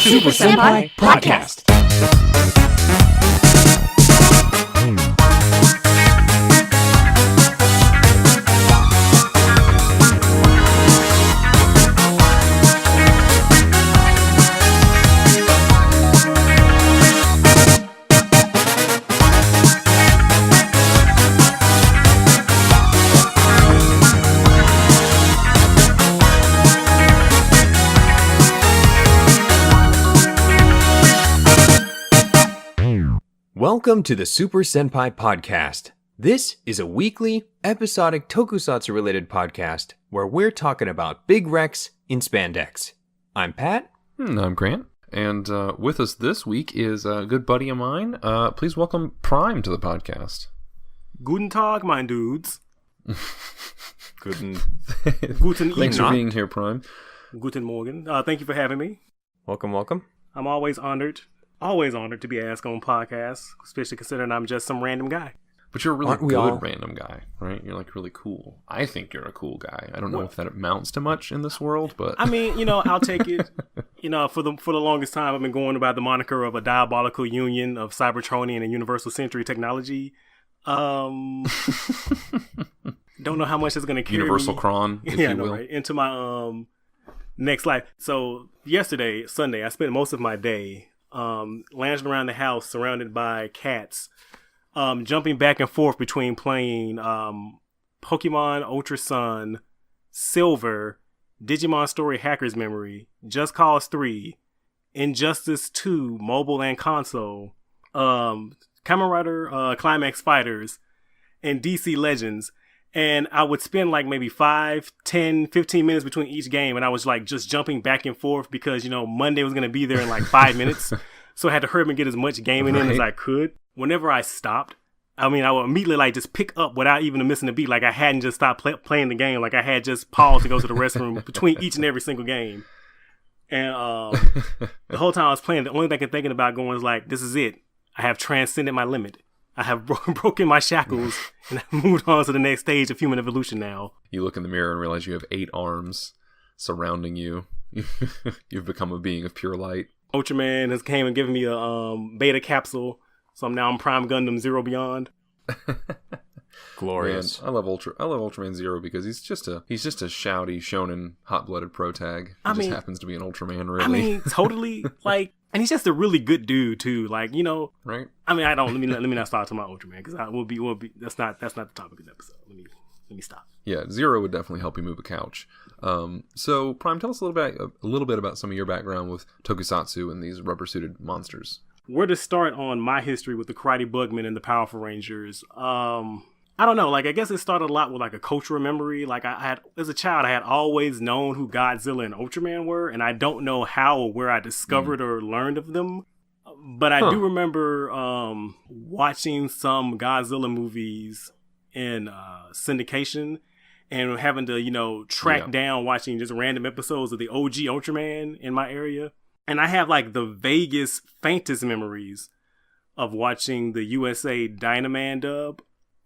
Super Senpai Podcast. Welcome to the Super Senpai Podcast. This is a weekly, episodic tokusatsu-related podcast where we're talking about big wrecks in spandex. I'm Pat. I'm Grant. And with us this week is a good buddy of mine. Please welcome Prime to the podcast. Guten Tag, mein dudes. Guten Guten Thanks for being here, Prime. Guten Morgen. Thank you for having me. Welcome. I'm always honored to be asked on podcasts, especially considering I'm just some random guy. But you're a really good random guy, right? You're like really cool. I think you're a cool guy. I don't know if that amounts to much in this world, but I mean, I'll take it. For the longest time, I've been going by the moniker of a diabolical union of Cybertronian and Universal Century technology. Don't know how much it's going to carry Universal me. Cron, if you will, right, into my next life. So yesterday, Sunday, I spent most of my day lounging around the house surrounded by cats, jumping back and forth between playing Pokemon Ultra Sun, Silver, Digimon Story Hacker's Memory, Just Cause 3, Injustice 2 mobile and console, Kamen Rider Climax Fighters, and DC Legends. And I would spend like maybe 5, 10, 15 minutes between each game. And I was like just jumping back and forth because, Monday was going to be there in like 5 minutes. So I had to hurry and get as much gaming in as I could. Whenever I stopped, I would immediately like just pick up without even missing a beat. Like I hadn't just stopped playing the game. Like I had just paused to go to the restroom between each and every single game. And the whole time I was playing, the only thing I could thinking about going was like, this is it. I have transcended my limit. I have broken my shackles and I've moved on to the next stage of human evolution now. You look in the mirror and realize you have 8 arms surrounding you. You've become a being of pure light. Ultraman has came and given me a beta capsule, so I'm Prime Gundam Zero Beyond. Glorious. Man, I love Ultraman Zero because he's just a shouty, shonen, hot-blooded protag. He just happens to be an Ultraman, really. Totally, like, and he's just a really good dude too. Like, right? Let me not start talking about Ultraman because I will be that's not the topic of the episode. Let me stop. Yeah, Zero would definitely help you move a couch. So Prime, tell us a little bit about some of your background with tokusatsu and these rubber-suited monsters. Where to start on my history with the Karate Bugmen and the Powerful Rangers? I don't know. Like, I guess it started a lot with like a cultural memory. Like as a child, I had always known who Godzilla and Ultraman were, and I don't know how or where I discovered or learned of them. But I do remember watching some Godzilla movies in syndication and having to, track down watching just random episodes of the OG Ultraman in my area. And I have like the faintest memories of watching the USA Dynaman dub.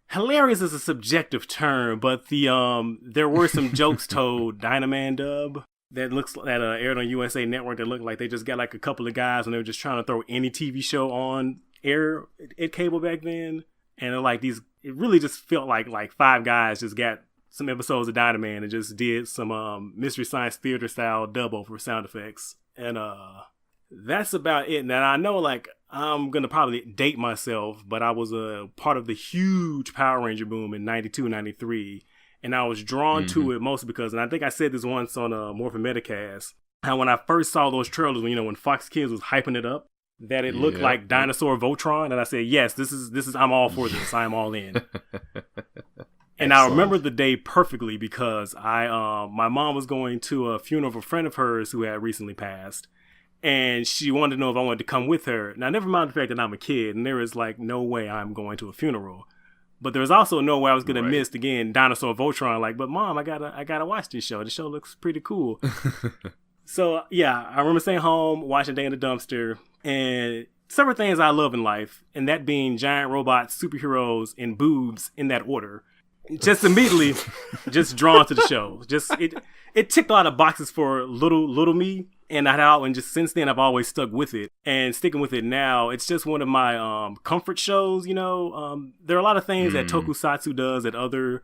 Hilarious is a subjective term, but there were some jokes told Dynaman dub that aired on USA Network that looked like they just got like a couple of guys when they were just trying to throw any TV show on air at cable back then. And it really just felt like 5 guys just got some episodes of Dynaman and just did some Mystery Science Theater style dub over sound effects. And that's about it. Now I know I'm going to probably date myself, but I was a part of the huge Power Ranger boom in 92, 93. And I was drawn to it mostly because, and I think I said this once on Morphin Metacast, how when I first saw those trailers, when Fox Kids was hyping it up, that it looked like Dinosaur Voltron. And I said, yes, this is, I'm all for this. I'm all in. And I remember the day perfectly because my mom was going to a funeral of a friend of hers who had recently passed. And she wanted to know if I wanted to come with her. Now, never mind the fact that I'm a kid, and there is no way I'm going to a funeral. But there was also no way I was going to miss, again, Dinosaur Voltron. But Mom, I gotta watch this show. The show looks pretty cool. So, yeah, I remember staying home, watching Day in the Dumpster, and several things I love in life, and that being giant robots, superheroes, and boobs in that order. just immediately just drawn to the show. Just it ticked a lot of boxes for little me, and just since then I've always stuck with it and sticking with it now. It's just one of my comfort shows. There are a lot of things that tokusatsu does that other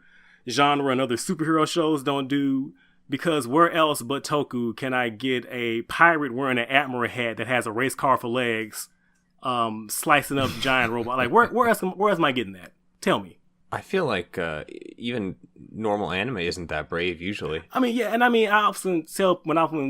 genre and other superhero shows don't do. Because where else but Toku can I get a pirate wearing an admiral hat that has a race car for legs, slicing up giant robot? Like where else am I getting that? Tell me. I feel like even normal anime isn't that brave usually. I mean, yeah, and I often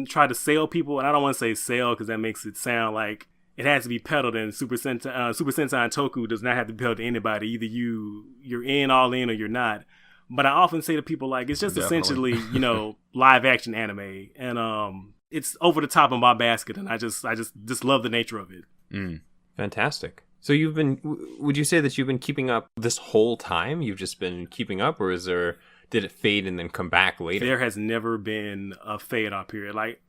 try to sell people, and I don't want to say sell because that makes it sound like it has to be peddled. And Super Sentai and Toku does not have to be peddled to anybody. Either you're all in, or you're not. But I often say to people, like, it's just essentially, live action anime, and it's over the top of my basket, and I just love the nature of it. Fantastic. So would you say that you've been keeping up this whole time? You've just been keeping up, or did it fade and then come back later? There has never been a fade out period. Like,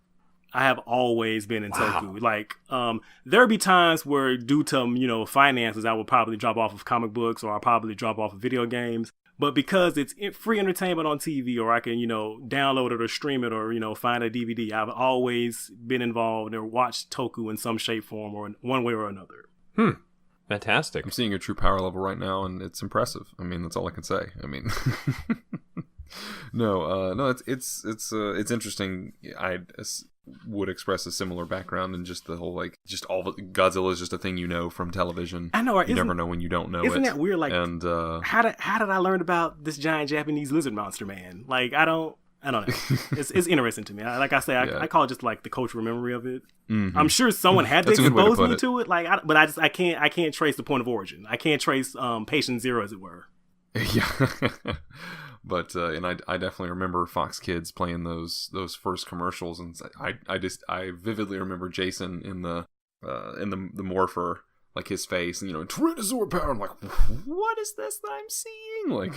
I have always been in Toku. Like, there'll be times where due to, finances, I will probably drop off of comic books, or I'll probably drop off of video games. But because it's free entertainment on TV, or I can, download it or stream it, or, find a DVD, I've always been involved or watched Toku in some shape, form, or in one way or another. Fantastic. I'm seeing your true power level right now, and it's impressive. I mean, that's all I can say. I mean, no, it's interesting. I would express a similar background, and just the whole Godzilla is just a thing from television. I know, right? You never know when you don't know it. Isn't that weird? Like, and how did I learn about this giant Japanese lizard monster man? Like, I don't know. It's interesting to me. I call it just like the cultural memory of it. Mm-hmm. I'm sure someone had to expose me to it. Like, but I can't trace the point of origin. I can't trace patient zero, as it were. Yeah. But and I definitely remember Fox Kids playing those first commercials, and I vividly remember Jason in the morpher, like his face, and Tyrannosaur power. I'm like, what is this that I'm seeing? Like,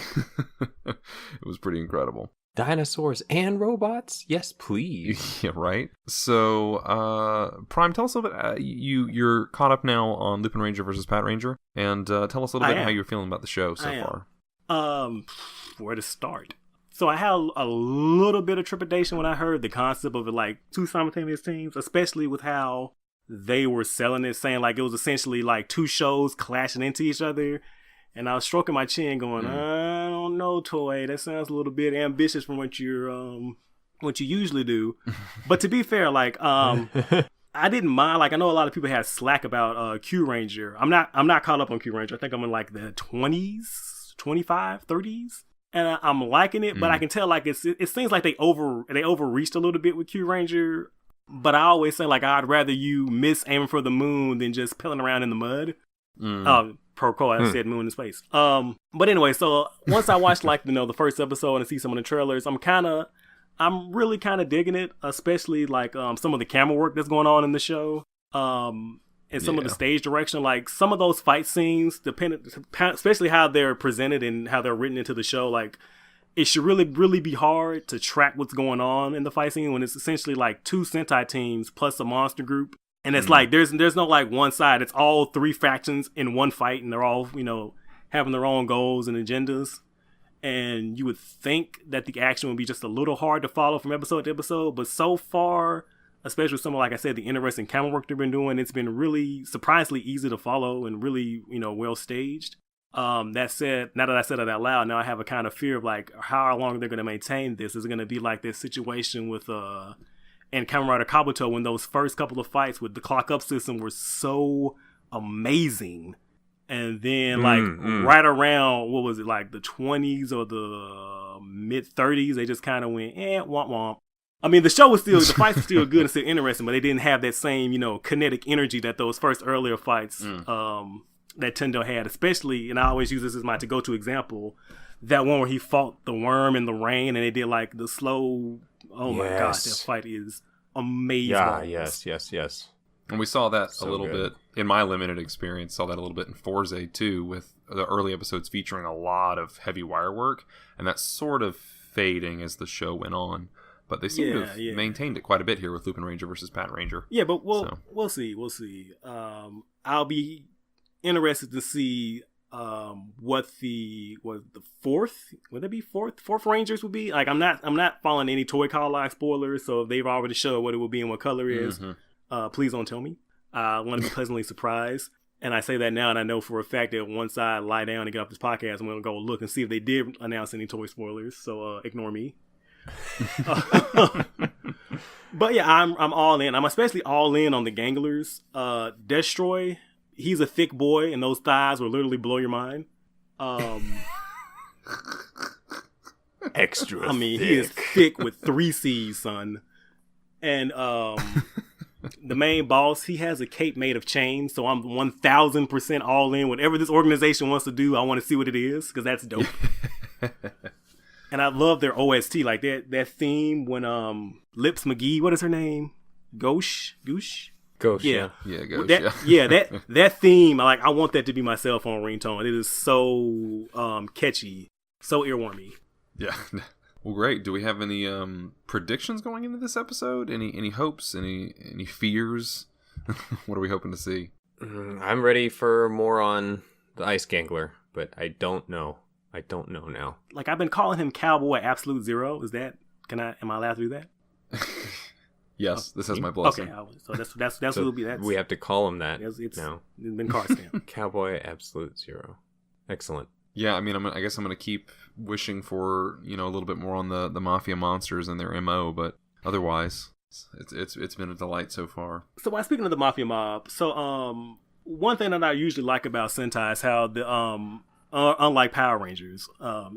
it was pretty incredible. Dinosaurs and robots? Yes, please. Yeah, right. So, Prime, tell us a little bit. You're caught up now on Lupinranger versus Patranger, and tell us a little bit how you're feeling about the show so far. Where to start? So I had a little bit of trepidation when I heard the concept of it, like two simultaneous teams, especially with how they were selling it, saying like it was essentially like two shows clashing into each other. And I was stroking my chin, going, I don't know, Toei. That sounds a little bit ambitious from what you usually do. But to be fair, like I didn't mind. Like, I know a lot of people had slack about Q Ranger. I'm not caught up on Q Ranger. I think I'm in like the 20s, 25, 30s. And I'm liking it, but I can tell like it seems like they overreached a little bit with Q Ranger. But I always say like I'd rather you miss aiming for the moon than just pilling around in the mud. Pro quo, I said moon in space. But anyway, so once I watched like the first episode and see some of the trailers, I'm really kind of digging it, especially like some of the camera work that's going on in the show. And some of the stage direction, like some of those fight scenes, especially how they're presented and how they're written into the show, like it should really, really be hard to track what's going on in the fight scene when it's essentially like two Sentai teams plus a monster group. And it's like, there's no like one side. It's all three factions in one fight, and they're all, having their own goals and agendas. And you would think that the action would be just a little hard to follow from episode to episode. But so far, especially with some of, like I said, the interesting camera work they've been doing, it's been really surprisingly easy to follow and really, well staged. That said, now that I said it out loud, now I have a kind of fear of like how long they're going to maintain this. Is it going to be like this situation with and Kamen Rider Kabuto, when those first couple of fights with the clock up system were so amazing, and then right around what was it, like the 20s or the mid 30s, they just kind of went womp womp. I mean, the fights were still good and still interesting, but they didn't have that same, kinetic energy that those first earlier fights that Tendo had, especially, and I always use this as my to-go-to example, that one where he fought the worm in the rain and they did like the slow, my gosh, that fight is amazing. Yeah, yes. And we saw that a little bit in my limited experience, saw that a little bit in Forza too, with the early episodes featuring a lot of heavy wire work, and that's sort of fading as the show went on. But they seem to have maintained it quite a bit here with Lupinranger versus Patranger. Yeah, but we'll see. I'll be interested to see what the fourth Rangers would be. Like I'm not following any toy catalog spoilers, so if they've already showed what it will be and what color it is, please don't tell me. I want to be pleasantly surprised. And I say that now, and I know for a fact that once I lie down and get off this podcast, I'm going to go look and see if they did announce any toy spoilers. So ignore me. But yeah, I'm all in. I'm especially all in on the Ganglers. Destroy, he's a thick boy, and those thighs will literally blow your mind. Extra. I mean, thick. he is thick with 3 C's, son. And the main boss, he has a cape made of chains, so I'm 1,000% all in. Whatever this organization wants to do, I want to see what it is, because that's dope. And I love their OST, like that theme when Lips McGee, what is her name? Goosh? Ghost, Yeah. Yeah, Ghost, That theme, I want that to be my cell phone ringtone. It is so catchy, so earwormy. Yeah. Well, great. Do we have any predictions going into this episode? Any hopes? Any fears? What are we hoping to see? I'm ready for more on the Ice Gangler, but I don't know. I don't know now. Like, I've been calling him Cowboy Absolute Zero. Is that? Am I allowed to do that? Yes, this has my blessing. Okay, so that's what it'll be. That's, we have to call him that. It's now. been car stamped. Cowboy Absolute Zero. Excellent. Yeah, I mean, I guess I'm going to keep wishing for, a little bit more on the Mafia monsters and their MO, but otherwise, it's been a delight so far. So, while speaking of the Mafia mob, one thing that I usually like about Sentai is how the unlike Power Rangers,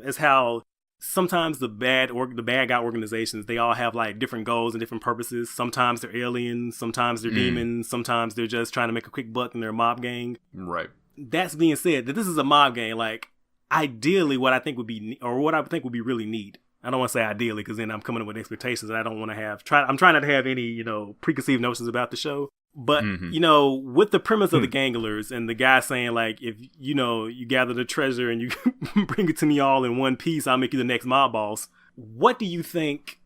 is how sometimes the bad guy organizations, they all have like different goals and different purposes. Sometimes they're aliens, sometimes they're demons, sometimes they're just trying to make a quick buck in their mob gang. Right. That's being said, that this is a mob gang, like, ideally what I think would be really neat. I don't want to say ideally, because then I'm coming up with expectations that I don't want to have. I'm trying not to have any, preconceived notions about the show. But, with the premise of the Ganglers and the guy saying, like, if, you gather the treasure and you bring it to me all in one piece, I'll make you the next mob boss. What do you think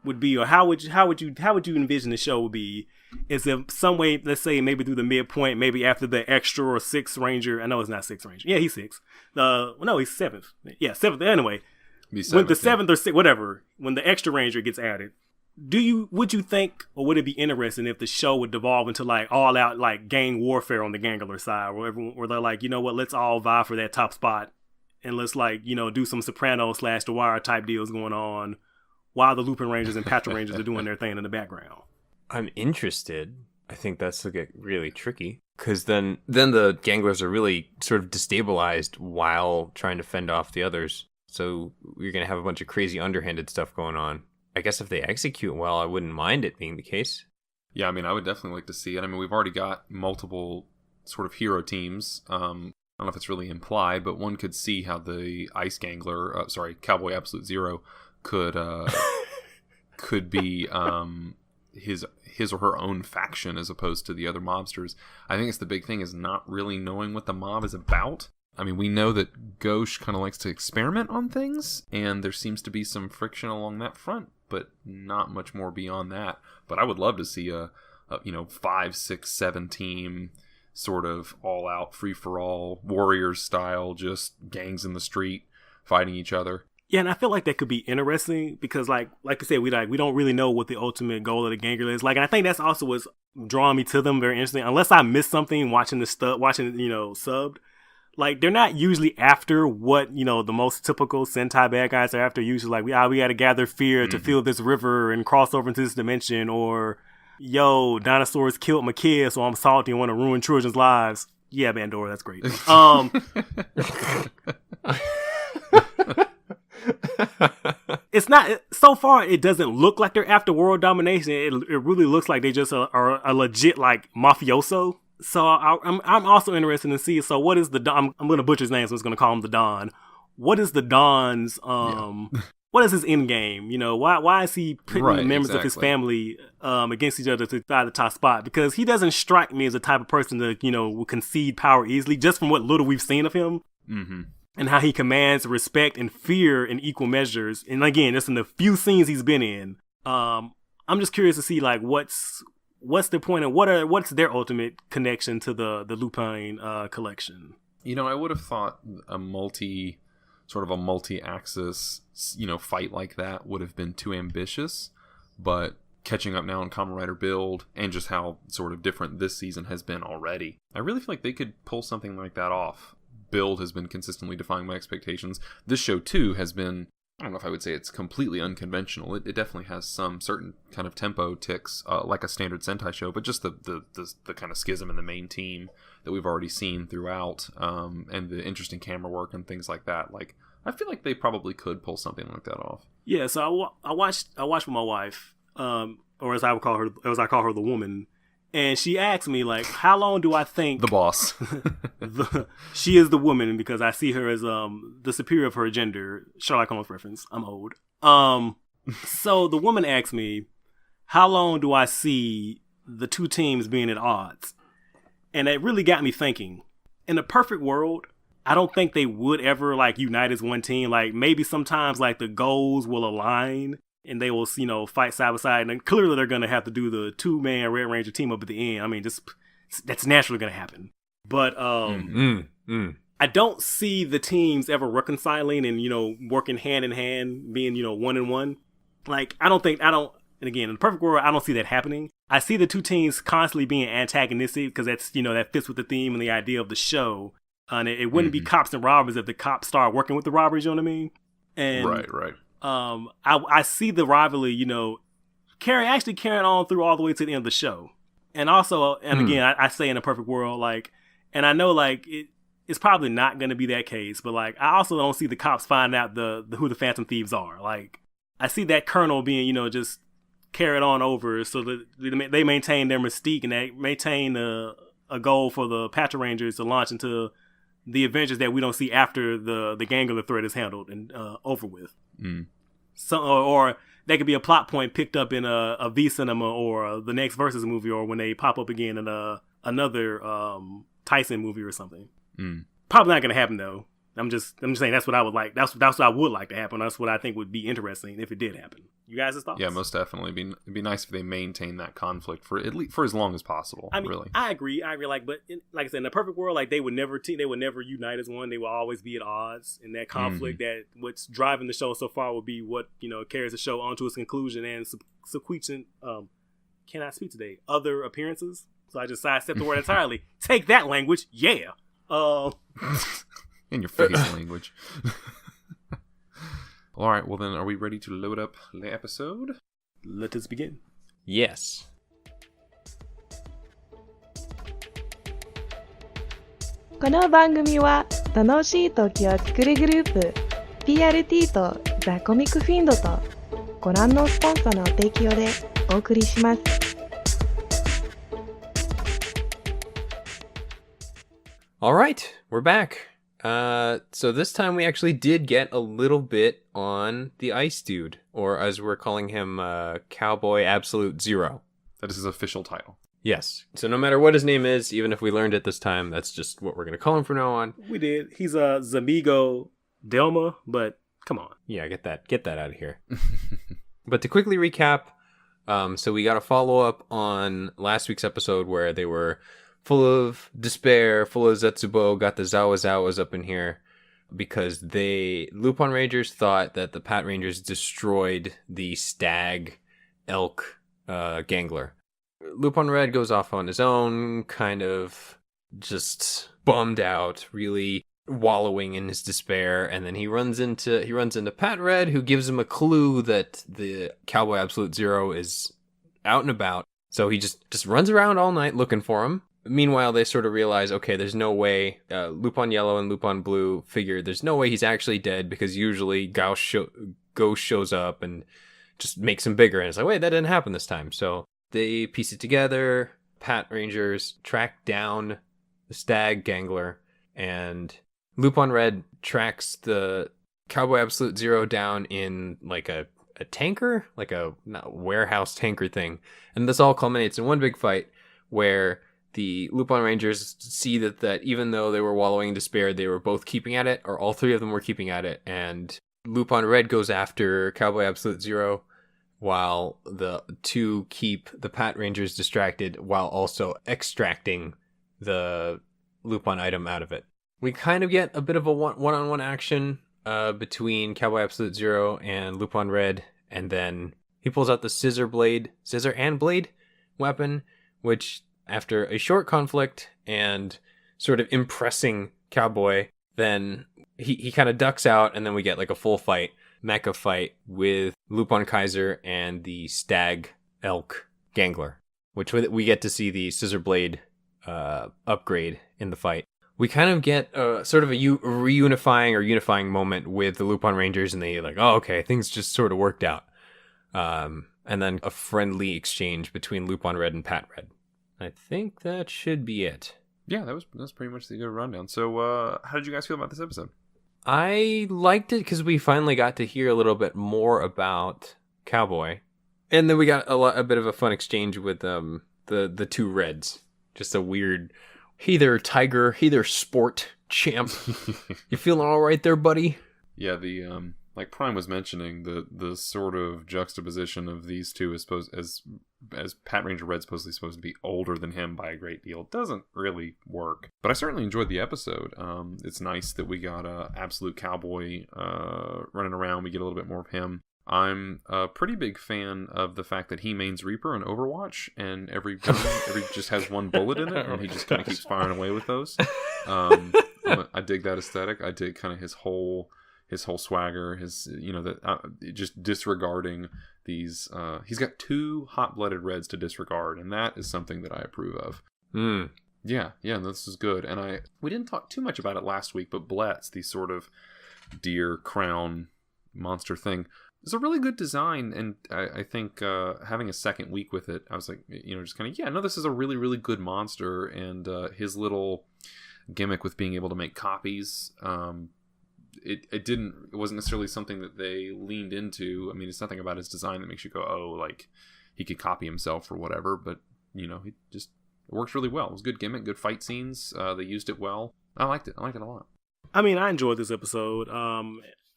would be, or how would you envision the show would be, is if some way, let's say maybe through the midpoint, maybe after the extra or 6th Ranger, I know it's not 6th Ranger. Yeah, he's 6th. No, he's 7th. Yeah, 7th. Anyway, when the 7th or 6th, whatever, when the extra Ranger gets added, would you think, or would it be interesting if the show would devolve into like all out like gang warfare on the Gangler side, where they're like, let's all vie for that top spot, and let's like, do some Soprano / The Wire type deals going on, while the Lupinrangers and Patrangers are doing their thing in the background. I'm interested. I think that's to get really tricky, because then the Ganglers are really sort of destabilized while trying to fend off the others. So you're going to have a bunch of crazy underhanded stuff going on. I guess if they execute well, I wouldn't mind it being the case. Yeah, I mean, I would definitely like to see it. I mean, we've already got multiple sort of hero teams. I don't know if it's really implied, but one could see how the Ice Gangler, Cowboy Absolute Zero could be his or her own faction as opposed to the other mobsters. I think it's the big thing is not really knowing what the mob is about. I mean, we know that Ghosh kind of likes to experiment on things, and there seems to be some friction along that front, but not much more beyond that. But I would love to see a 5, 6, 7 team sort of all-out, free-for-all, Warriors style, just gangs in the street fighting each other. Yeah, and I feel like that could be interesting because, like I said, we don't really know what the ultimate goal of the Gangler is. Like, and I think that's also what's drawing me to them very interesting. Unless I missed something watching subbed. Like, they're not usually after what, the most typical Sentai bad guys are after. Usually, like, we got to gather fear to fill this river and cross over into this dimension. Or, dinosaurs killed my kid, so I'm salty and want to ruin children's lives. Yeah, Bandora, that's great. It's not, so far, it doesn't look like they're after world domination. It really looks like they just are a legit, like, mafioso. So I'm also interested in see. So what is the Don? I'm going to butcher his name, so I'm just going to call him the Don. What is the Don's? What is his end game? Why is he putting the members of his family against each other to try the top spot? Because he doesn't strike me as the type of person that will concede power easily, just from what little we've seen of him, and how he commands respect and fear in equal measures. And again, just in the few scenes he's been in, I'm just curious to see like what's the point of what's their ultimate connection to the Lupin collection? I would have thought sort of a multi-axis, fight like that would have been too ambitious, but catching up now on Kamen Rider Build and just how sort of different this season has been already, I really feel like they could pull something like that off. Build has been consistently defying my expectations. This show too has been, I don't know if I would say it's completely unconventional. It definitely has some certain kind of tempo ticks, like a standard Sentai show, but just the kind of schism in the main team that we've already seen throughout, and the interesting camera work and things like that. Like, I feel like they probably could pull something like that off. Yeah, so I watched with my wife, or as I call her, the woman, and she asked me, like, how long do I think the boss she is the woman, because I see her as the superior of her gender. Sherlock Holmes reference. I'm old. So the woman asked me, how long do I see the two teams being at odds? And it really got me thinking. In a perfect world, I don't think they would ever like unite as one team. Like, maybe sometimes like the goals will align and they will, fight side by side. And clearly they're going to have to do the 2-man Red Ranger team up at the end. I mean, that's naturally going to happen. But I don't see the teams ever reconciling and, working hand in hand, being, 1-1. Like, and again, in the perfect world, I don't see that happening. I see the two teams constantly being antagonistic because that's, that fits with the theme and the idea of the show. And it wouldn't be cops and robbers if the cops start working with the robbers, you know what I mean? And right. I see the rivalry, carrying on through all the way to the end of the show. And also, again, I say in a perfect world, like, and I know, like, it's probably not going to be that case, but, like, I also don't see the cops find out who the Phantom Thieves are. Like, I see that Colonel being, just carried on over so that they maintain their mystique and they maintain a goal for the Patrangers to launch into the adventures that we don't see after the Gangler threat is handled and over with. So, or that could be a plot point picked up in a V Cinema or the next Versus movie, or when they pop up again in another Tyson movie or something. Probably not going to happen though. I'm just saying that's what I would like. That's what I would like to happen. That's what I think would be interesting if it did happen. You guys' thoughts? Yeah, most definitely. It'd be nice if they maintain that conflict for at least for as long as possible. I mean, really, I agree. Like, but like I said, in a perfect world, like they would never unite as one. They will always be at odds, and that conflict, that what's driving the show so far, will be what carries the show onto its conclusion and subsequent. Cannot speak today. Other appearances. So I just sidestepped the word entirely. Take that, language. Yeah. In your face, language. All right, well then, are we ready to load up the episode? Let us begin. Yes. この番組は楽しい時を作るグループ PRT とザ・コミックフィンドとご覧のスポンサーの提供でお送りします。All right, we're back. So this time we actually did get a little bit on the Ice Dude, or as we're calling him, Cowboy Absolute Zero. That is his official title. Yes. So no matter what his name is, even if we learned it this time, that's just what we're going to call him from now on. We did. He's Zamigo Delma, but come on. Yeah, get that out of here. But to quickly recap, so we got a follow-up on last week's episode where they were full of despair, full of Zetsubo, got the Zawas up in here because Lupin Rangers thought that the Pat Rangers destroyed the stag elk gangler. Lupin Red goes off on his own, kind of just bummed out, really wallowing in his despair, and then he runs into Pat Red, who gives him a clue that the Cowboy Absolute Zero is out and about. So he just runs around all night looking for him. Meanwhile, they sort of realize, okay, there's no way, Lupin Yellow and Lupin Blue figure there's no way he's actually dead, because usually Ghost shows up and just makes him bigger, and it's like, wait, that didn't happen this time. So they piece it together. Pat Rangers track down the stag gangler, and Lupin Red tracks the Cowboy Absolute Zero down in like a tanker, like a warehouse tanker thing. And this all culminates in one big fight where the Lupin Rangers see that even though they were wallowing in despair, they were both keeping at it, or all three of them were keeping at it. And Lupin Red goes after Cowboy Absolute Zero, while the two keep the Pat Rangers distracted while also extracting the Lupin item out of it. we kind of get a bit of a one-on-one action between Cowboy Absolute Zero and Lupin Red, and then he pulls out the scissor and blade weapon, which after a short conflict and sort of impressing Cowboy, then he kind of ducks out, and then we get like a full mecha fight with Lupin Kaiser and the Stag Elk Gangler, which we get to see the scissor blade upgrade in the fight. We kind of get sort of a reunifying or unifying moment with the Lupin Rangers, and they like, oh, okay, things just sort of worked out. And then a friendly exchange between Lupin Red and Pat Red. I think that should be it. Yeah, that's pretty much the good rundown. So, how did you guys feel about this episode? I liked it because we finally got to hear a little bit more about Cowboy, and then we got a bit of a fun exchange with the two Reds. Just a weird, hey there, Tiger, hey there, Sport Champ. You feeling all right there, buddy? Yeah, the like Prime was mentioning, the sort of juxtaposition of these two as Patranger Red's supposed to be older than him by a great deal doesn't really work. But I certainly enjoyed the episode. It's nice that we got Absolute Cowboy running around. We get a little bit more of him. I'm a pretty big fan of the fact that he mains Reaper in Overwatch, and every gun just has one bullet in it, and he just kind of keeps firing away with those. I dig that aesthetic. I dig kind of his whole swagger, just disregarding these. He's got two hot-blooded Reds to disregard, and that is something that I approve of. Yeah, this is good. And we didn't talk too much about it last week, but Bletz, the sort of deer crown monster thing, is a really good design, and I think having a second week with it, I was like, just kind of, this is a really, really good monster, and his little gimmick with being able to make copies, it wasn't necessarily something that they leaned into. I mean, it's nothing about his design that makes you go, oh, like he could copy himself or whatever, but it works really well. It was a good gimmick, good fight scenes. They used it well. I liked it a lot. I mean, I enjoyed this episode.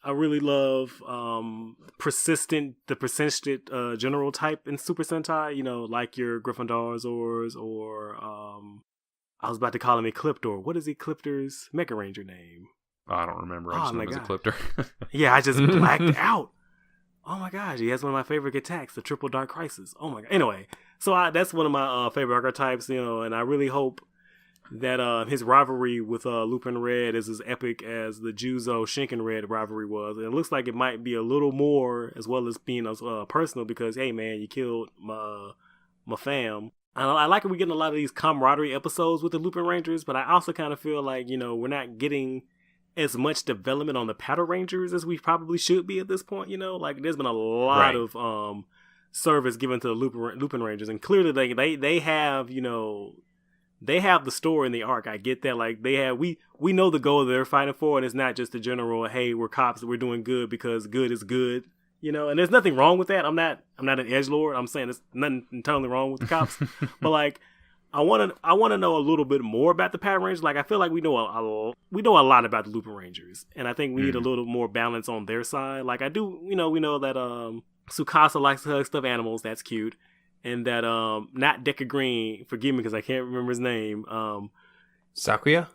I really love the persistent general type in Super Sentai, like your Gryffindors or I was about to call him Ecliptor. What is Ecliptor's Mecha Ranger name? I don't remember. I just know him as Ecliptor. Yeah, I just blacked out. Oh my gosh, he has one of my favorite attacks, the Triple Dark Crisis. Oh my god. Anyway, so that's one of my favorite archetypes, and I really hope that his rivalry with Lupin Red is as epic as the Juzo Shinken Red rivalry was. And it looks like it might be a little more, as well as being personal, because, hey man, you killed my fam. I like it. We're getting a lot of these camaraderie episodes with the Lupin Rangers, but I also kind of feel like, we're not getting as much development on the Patrangers as we probably should be at this point. Like there's been a lot of service given to the Lupin Rangers, and clearly they have, they have the story in the arc. I get that. Like we know the goal that they're fighting for, and it's not just the general, hey, we're cops, we're doing good because good is good, and there's nothing wrong with that. I'm not an edgelord. I'm saying there's nothing entirely wrong with the cops. But like I want to know a little bit more about the Power Rangers. Like I feel like we know a lot about the Lupin Rangers, and I think we need a little more balance on their side. Like I do, we know that Tsukasa likes to hug stuffed animals. That's cute. And that not Deca Green, forgive me because I can't remember his name. Sakuya?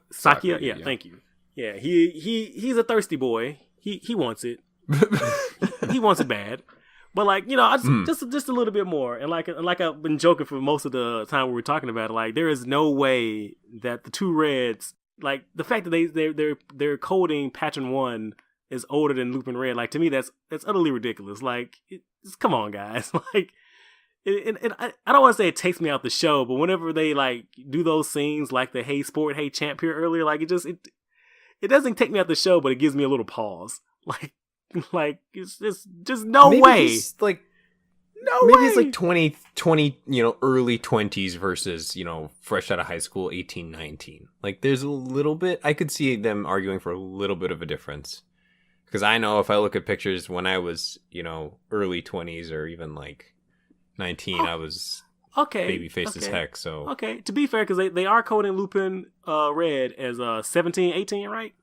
Yeah, thank you. Yeah, he's a thirsty boy. He wants it. He wants it bad. But like, just a little bit more. And like I've been joking for most of the time we were talking about it, like there is no way that the two Reds, like the fact that they're coding Patron 1 is older than Lupin Red, like to me that's utterly ridiculous. Like come on guys. Like and I don't want to say it takes me out the show, but whenever they like do those scenes like the hey sport, hey champ here earlier, like it doesn't take me out the show, but it gives me a little pause. Like it's just no way. It's like maybe it's like 20, early 20s versus, fresh out of high school, 18, 19. Like there's a little bit, I could see them arguing for a little bit of a difference. Because I know if I look at pictures when I was, early 20s or even like 19, I was baby-faced as heck. So okay, to be fair, because they are coding Lupin Red as 17, 18, right?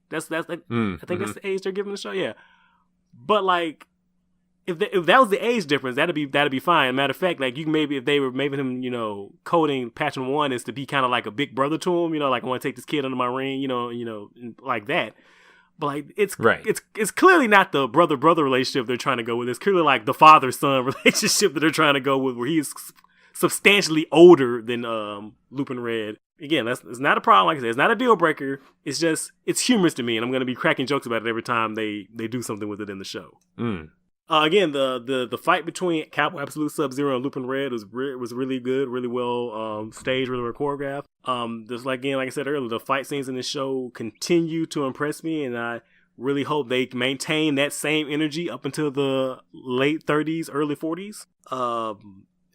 That's like, I think that's the age they're giving the show. Yeah, but like if that was the age difference, that'd be fine. Matter of fact, like you can maybe if they were maybe him, coding Patranger 1 is to be kind of like a big brother to him, like I want to take this kid under my ring, like that. But like it's clearly not the brother relationship they're trying to go with. It's clearly like the father son relationship that they're trying to go with, where he's substantially older than Lupin Red. Again, it's not a problem. Like I said, it's not a deal breaker. It's just it's humorous to me, and I'm going to be cracking jokes about it every time they do something with it in the show. Again, the fight between Cowboy Absolute Sub-Zero and Lupin Red was really good, really well staged, really well choreographed. Just like I said earlier, the fight scenes in this show continue to impress me, and I really hope they maintain that same energy up until the late 30s, early 40s.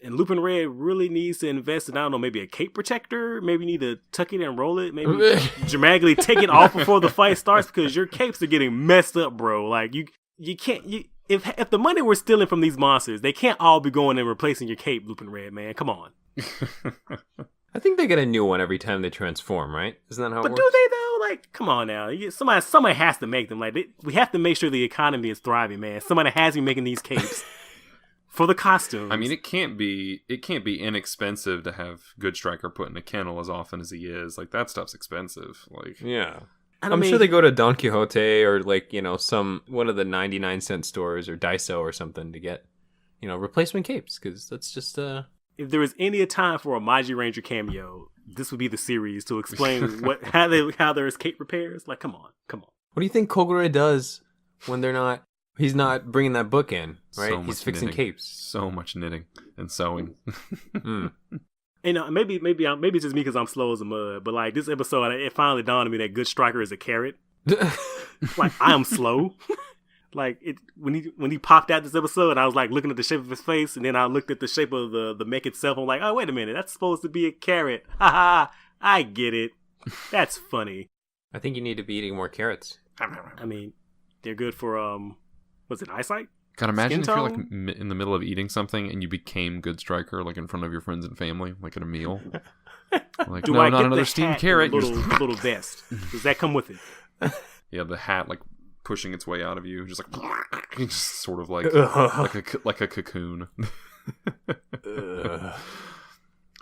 And Lupin Red really needs to invest in, I don't know, maybe a cape protector. Maybe you need to tuck it and roll it. Maybe dramatically take it off before the fight starts, because your capes are getting messed up, bro. Like you can't. If the money we're stealing from these monsters, they can't all be going and replacing your cape, Lupin Red, man. Come on. I think they get a new one every time they transform, right? Isn't that how it works? But do they though? Like, come on now. Somebody has to make them. Like, we have to make sure the economy is thriving, man. Somebody has to be making these capes for the costumes. I mean, it can't be inexpensive to have Good Striker put in a kennel as often as he is. Like, that stuff's expensive. Like, yeah. I'm sure they go to Don Quixote or like, one of the 99-cent stores or Daiso or something to get, replacement capes, because that's just If there was any time for a Maji Ranger cameo, this would be the series to explain how there's cape repairs. Like, come on. What do you think Kogure does when he's not bringing that book in, right? So he's fixing knitting. capes. So much knitting and sewing. Maybe it's just me because I'm slow as a mud, but like this episode, it finally dawned on me that Good Striker is a carrot. Like, I am slow. Like when he popped out this episode, I was like looking at the shape of his face, and then I looked at the shape of the mech itself. I'm like, oh wait a minute, that's supposed to be a carrot. Ha ha! I get it. That's funny. I think you need to be eating more carrots. I mean, they're good for what's it, eyesight? God, imagine if Skin you're tone? like in the middle of eating something and you became Good Striker, like in front of your friends and family, like at a meal. Like, Do no, I not get another the steamed hat carrot. and the little vest? Does that come with it? Yeah, the hat like pushing its way out of you, just like just sort of like like a cocoon.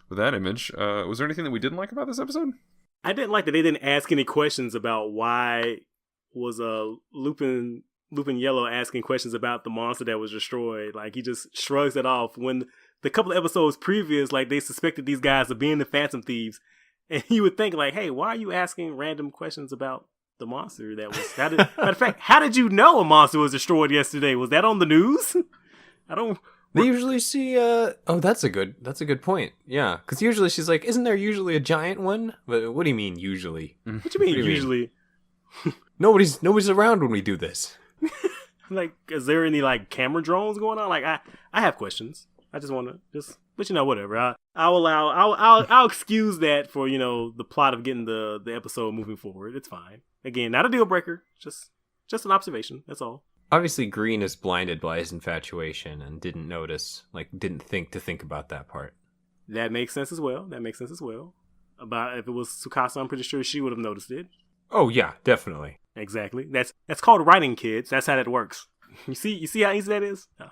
With that image, was there anything that we didn't like about this episode? I didn't like that they didn't ask any questions about why was Lupin Yellow asking questions about the monster that was destroyed. Like, he just shrugs it off. When the couple of episodes previous, like, they suspected these guys of being the Phantom Thieves, and you would think like, hey, why are you asking random questions about the monster that was? Matter of fact, how did you know a monster was destroyed yesterday? Was that on the news? They usually see. That's a good point. Yeah, because usually she's like, isn't there usually a giant one? But what do you mean usually? What do you mean usually? Nobody's around when we do this. Like, is there any like camera drones going on? Like, I have questions. I just want to but whatever. I'll excuse that for the plot of getting the episode moving forward. It's fine. Again, not a deal breaker. Just an observation. That's all. Obviously, Green is blinded by his infatuation and didn't think about that part. That makes sense as well. About if it was Tsukasa, I'm pretty sure she would have noticed it. Oh yeah, definitely. Exactly. That's called writing, kids. That's how that works. You see how easy that is? No.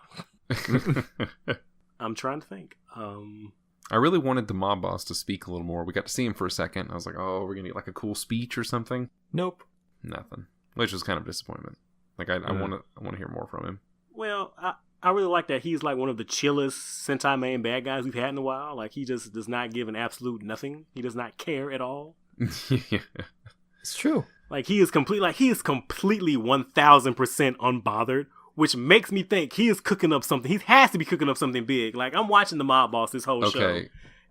I'm trying to think. I really wanted the mob boss to speak a little more. We got to see him for a second. I was like, oh, we're gonna get like a cool speech or something. Nope. Nothing. Which was kind of a disappointment. Like, I want to hear more from him. Well, I really like that he's like one of the chillest Sentai main bad guys we've had in a while. Like, he just does not give an absolute nothing. He does not care at all. Yeah. It's true. Like, he is completely 1000% unbothered, which makes me think he is cooking up something. He has to be cooking up something big. Like, I'm watching the mob boss this whole show.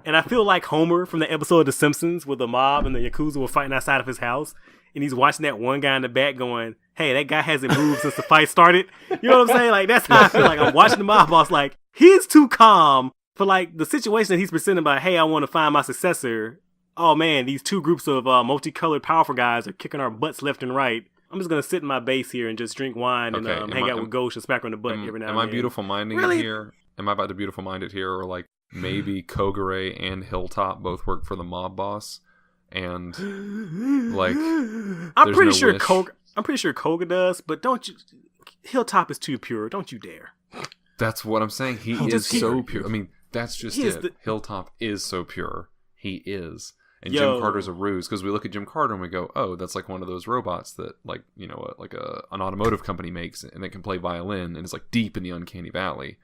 And I feel like Homer from the episode of The Simpsons where the mob and the Yakuza were fighting outside of his house. And he's watching that one guy in the back going, hey, that guy hasn't moved since the fight started. You know what I'm saying? Like, that's how I feel like. I'm watching the mob boss. Like, he's too calm for, like, the situation that he's presenting by, hey, I want to find my successor. Oh, man, these two groups of multicolored powerful guys are kicking our butts left and right. I'm just going to sit in my base here and just drink wine and hang out with Ghost and smack her in the butt every now and then. Am I beautiful minding it here? Am I about to beautiful mind it here? Or, like, maybe Kogure and Hilltop both work for the mob boss? And like, I'm pretty sure Koga does, but don't you? Hilltop is too pure. Don't you dare. That's what I'm saying. He is so pure. I mean, that's just it. Hilltop is so pure. He is. And Jim Carter's a ruse, because we look at Jim Carter and we go, oh, that's like one of those robots that, like, you know, an automotive company makes, and it can play violin, and it's like deep in the uncanny valley.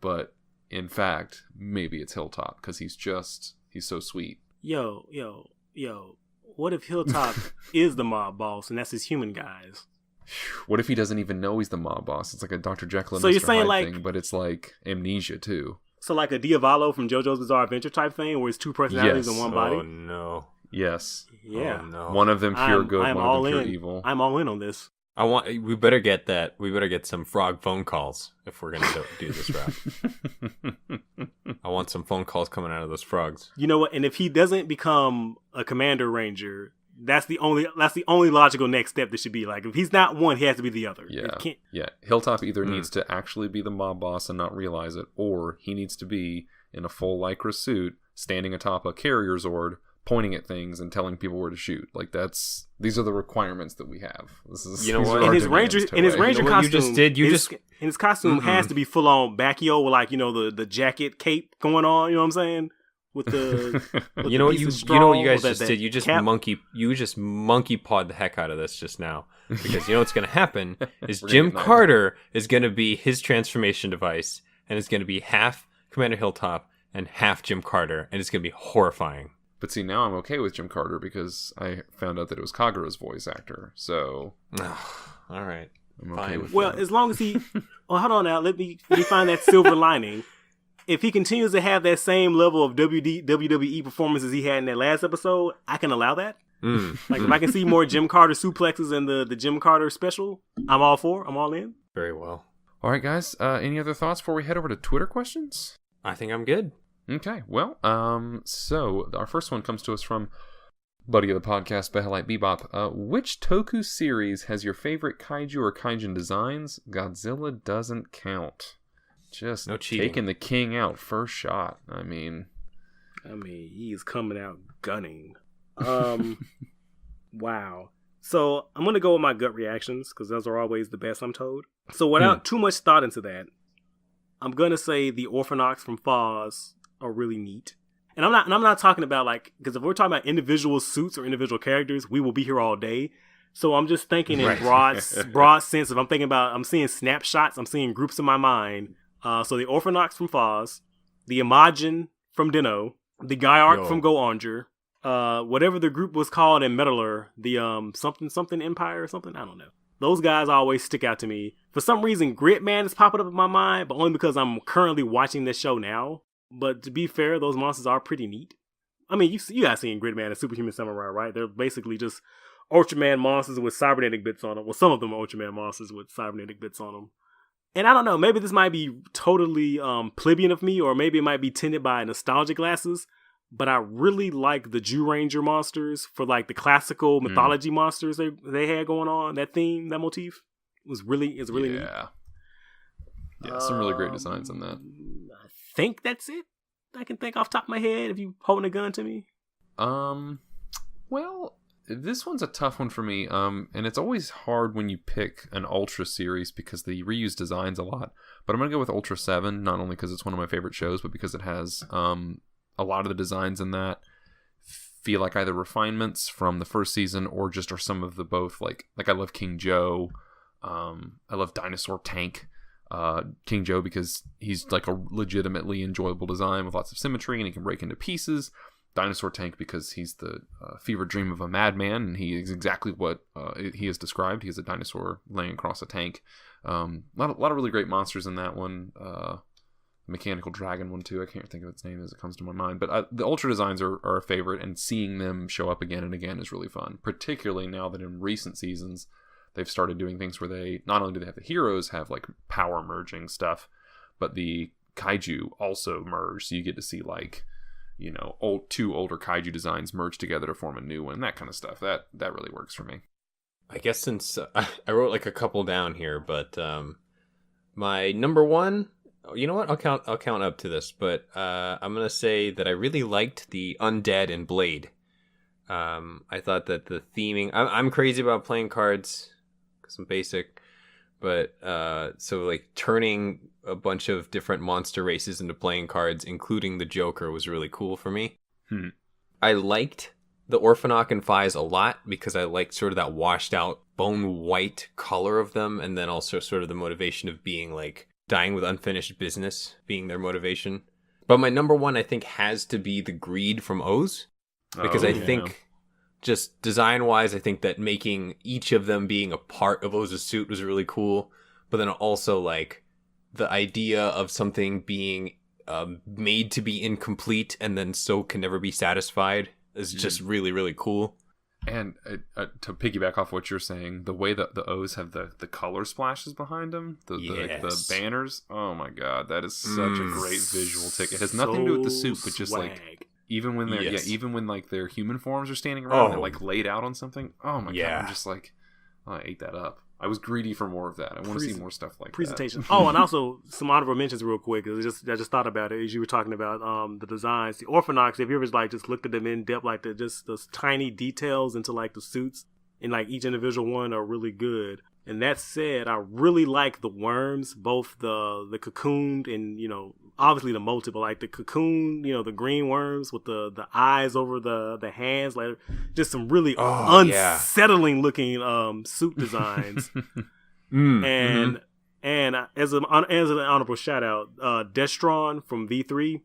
But in fact, maybe it's Hilltop, because he's so sweet. Yo. What if Hilltop is the mob boss and that's his human guys? What if he doesn't even know he's the mob boss? It's like a Dr. Jekyll and so Mr. you're saying, Hyde like, thing, but it's like amnesia too. So like a Diavolo from JoJo's Bizarre Adventure type thing, where it's two personalities in one body? Oh, no. Yes. Yeah. Oh, no. One of them pure good, one of them pure evil. I'm all in on this. We better get that. We better get some frog phone calls if we're going to do this route. I want some phone calls coming out of those frogs. You know what? And if he doesn't become a Commander Ranger, that's the only logical next step. That should be like, if he's not one, he has to be the other. Yeah. Hilltop either needs to actually be the mob boss and not realize it, or he needs to be in a full lycra suit, standing atop a carrier Zord, pointing at things and telling people where to shoot. Like, these are the requirements that we have. This is, you know what? In his ranger costume, you just did. His costume has to be full on Bacchio with, like, you know, the jacket cape going on. You know what I'm saying? With the you know what you guys just did? You just monkey pawed the heck out of this just now, because you know what's going to happen is Jim Carter is going to be his transformation device, and it's going to be half Commander Hilltop and half Jim Carter, and it's going to be horrifying. But see, now I'm okay with Jim Carter because I found out that it was Kagura's voice actor. So, all right, I'm okay with that. As long as he, hold on now, let me find that silver lining. If he continues to have that same level of WWE performances he had in that last episode, I can allow that. Like, if I can see more Jim Carter suplexes in the Jim Carter special, I'm all in. Very well. All right, guys. Any other thoughts before we head over to Twitter questions? I think I'm good. Okay. Well, so our first one comes to us from buddy of the podcast, Behelite Bebop. Which toku series has your favorite kaiju or kaijin designs? Godzilla doesn't count. Just no cheating. Taking the king out first shot. I mean, he's coming out gunning. Wow. So I'm going to go with my gut reactions, because those are always the best, I'm told. So without too much thought into that, I'm going to say the Orphanox from Foz are really neat. And I'm not talking about, like, because if we're talking about individual suits or individual characters, we will be here all day. So I'm just thinking in broad sense. If I'm seeing snapshots, I'm seeing groups in my mind. So the Orphanox from Foz, the Imagine from Dino, the Gaiark from Go Onger, whatever the group was called in Metaler, the something Empire or something, I don't know. Those guys always stick out to me. For some reason, Gridman is popping up in my mind, but only because I'm currently watching this show now. But to be fair, those monsters are pretty neat. I mean, you guys seen Gridman and Superhuman Samurai, right? They're basically just Ultraman monsters with cybernetic bits on them. Well, some of them are Ultraman monsters with cybernetic bits on them. And I don't know, maybe this might be totally plebeian of me, or maybe it might be tinted by nostalgia glasses, but I really like the Jew Ranger monsters for, like, the classical mythology monsters they had going on. That theme, that motif is really neat. Yeah, some really great designs in that. I think that's it. I can think off the top of my head if you holding a gun to me. Well, this one's a tough one for me. And it's always hard when you pick an Ultra series because they reuse designs a lot. But I'm going to go with Ultra 7, not only because it's one of my favorite shows, but because it has a lot of the designs in that feel like either refinements from the first season or just are some of the both. Like I love King Joe. I love Dinosaur Tank. King Joe because he's like a legitimately enjoyable design with lots of symmetry and he can break into pieces. Dinosaur Tank because he's the fever dream of a madman, and he is exactly what he has described. He is a dinosaur laying across a tank. A lot of really great monsters in that one. Mechanical Dragon one too. I can't think of its name as it comes to my mind. But the Ultra designs are a favorite, and seeing them show up again and again is really fun. Particularly now that in recent seasons they've started doing things where they not only do they have the heroes have like power merging stuff, but the kaiju also merge. So you get to see like, you know, two older kaiju designs merge together to form a new one, that kind of stuff. That really works for me. I guess since I wrote like a couple down here, but my number one, you know what? I'll count up to this, but I'm gonna say that I really liked the Undead and Blade. I thought that the theming. I'm crazy about playing cards because I'm basic, But so like turning a bunch of different monster races into playing cards, including the Joker, was really cool for me. I liked the Orphanok and Fies a lot because I liked sort of that washed out bone white color of them, and then also sort of the motivation of being like dying with unfinished business being their motivation. But my number one, I think, has to be the greed from O's, because I think just design wise, I think that making each of them being a part of Oz's suit was really cool. But then also like the idea of something being made to be incomplete and then so can never be satisfied is just really, really cool. And to piggyback off what you're saying, the way that the O's have the color splashes behind them, the banners, oh my god, that is such a great visual tick. It has nothing to do with the suit, but just like even when they're even when like their human forms are standing around, and they're like laid out on something. Oh my god, I'm just like, I ate that up. I was greedy for more of that. I want to see more stuff like presentation. that. Oh, and also some honorable mentions real quick. I just thought about it as you were talking about the designs. The Orphanoks, if you ever like just looked at them in depth, like just those tiny details into like the suits and like each individual one are really good. And that said, I really like the worms, both the cocooned and, you know, obviously the molted, but like the cocoon, you know, the green worms with the eyes over the hands, like just some really unsettling looking suit designs. And as an honorable shout out, Destron from V3,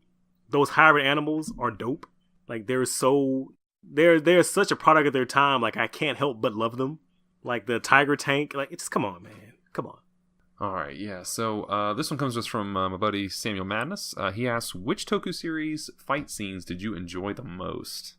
those hybrid animals are dope. Like they're such a product of their time. Like I can't help but love them. Like the Tiger Tank, like it's come on, man, come on. All right, yeah. So this one comes to us from my buddy Samuel Madness. He asks, which Toku series fight scenes did you enjoy the most?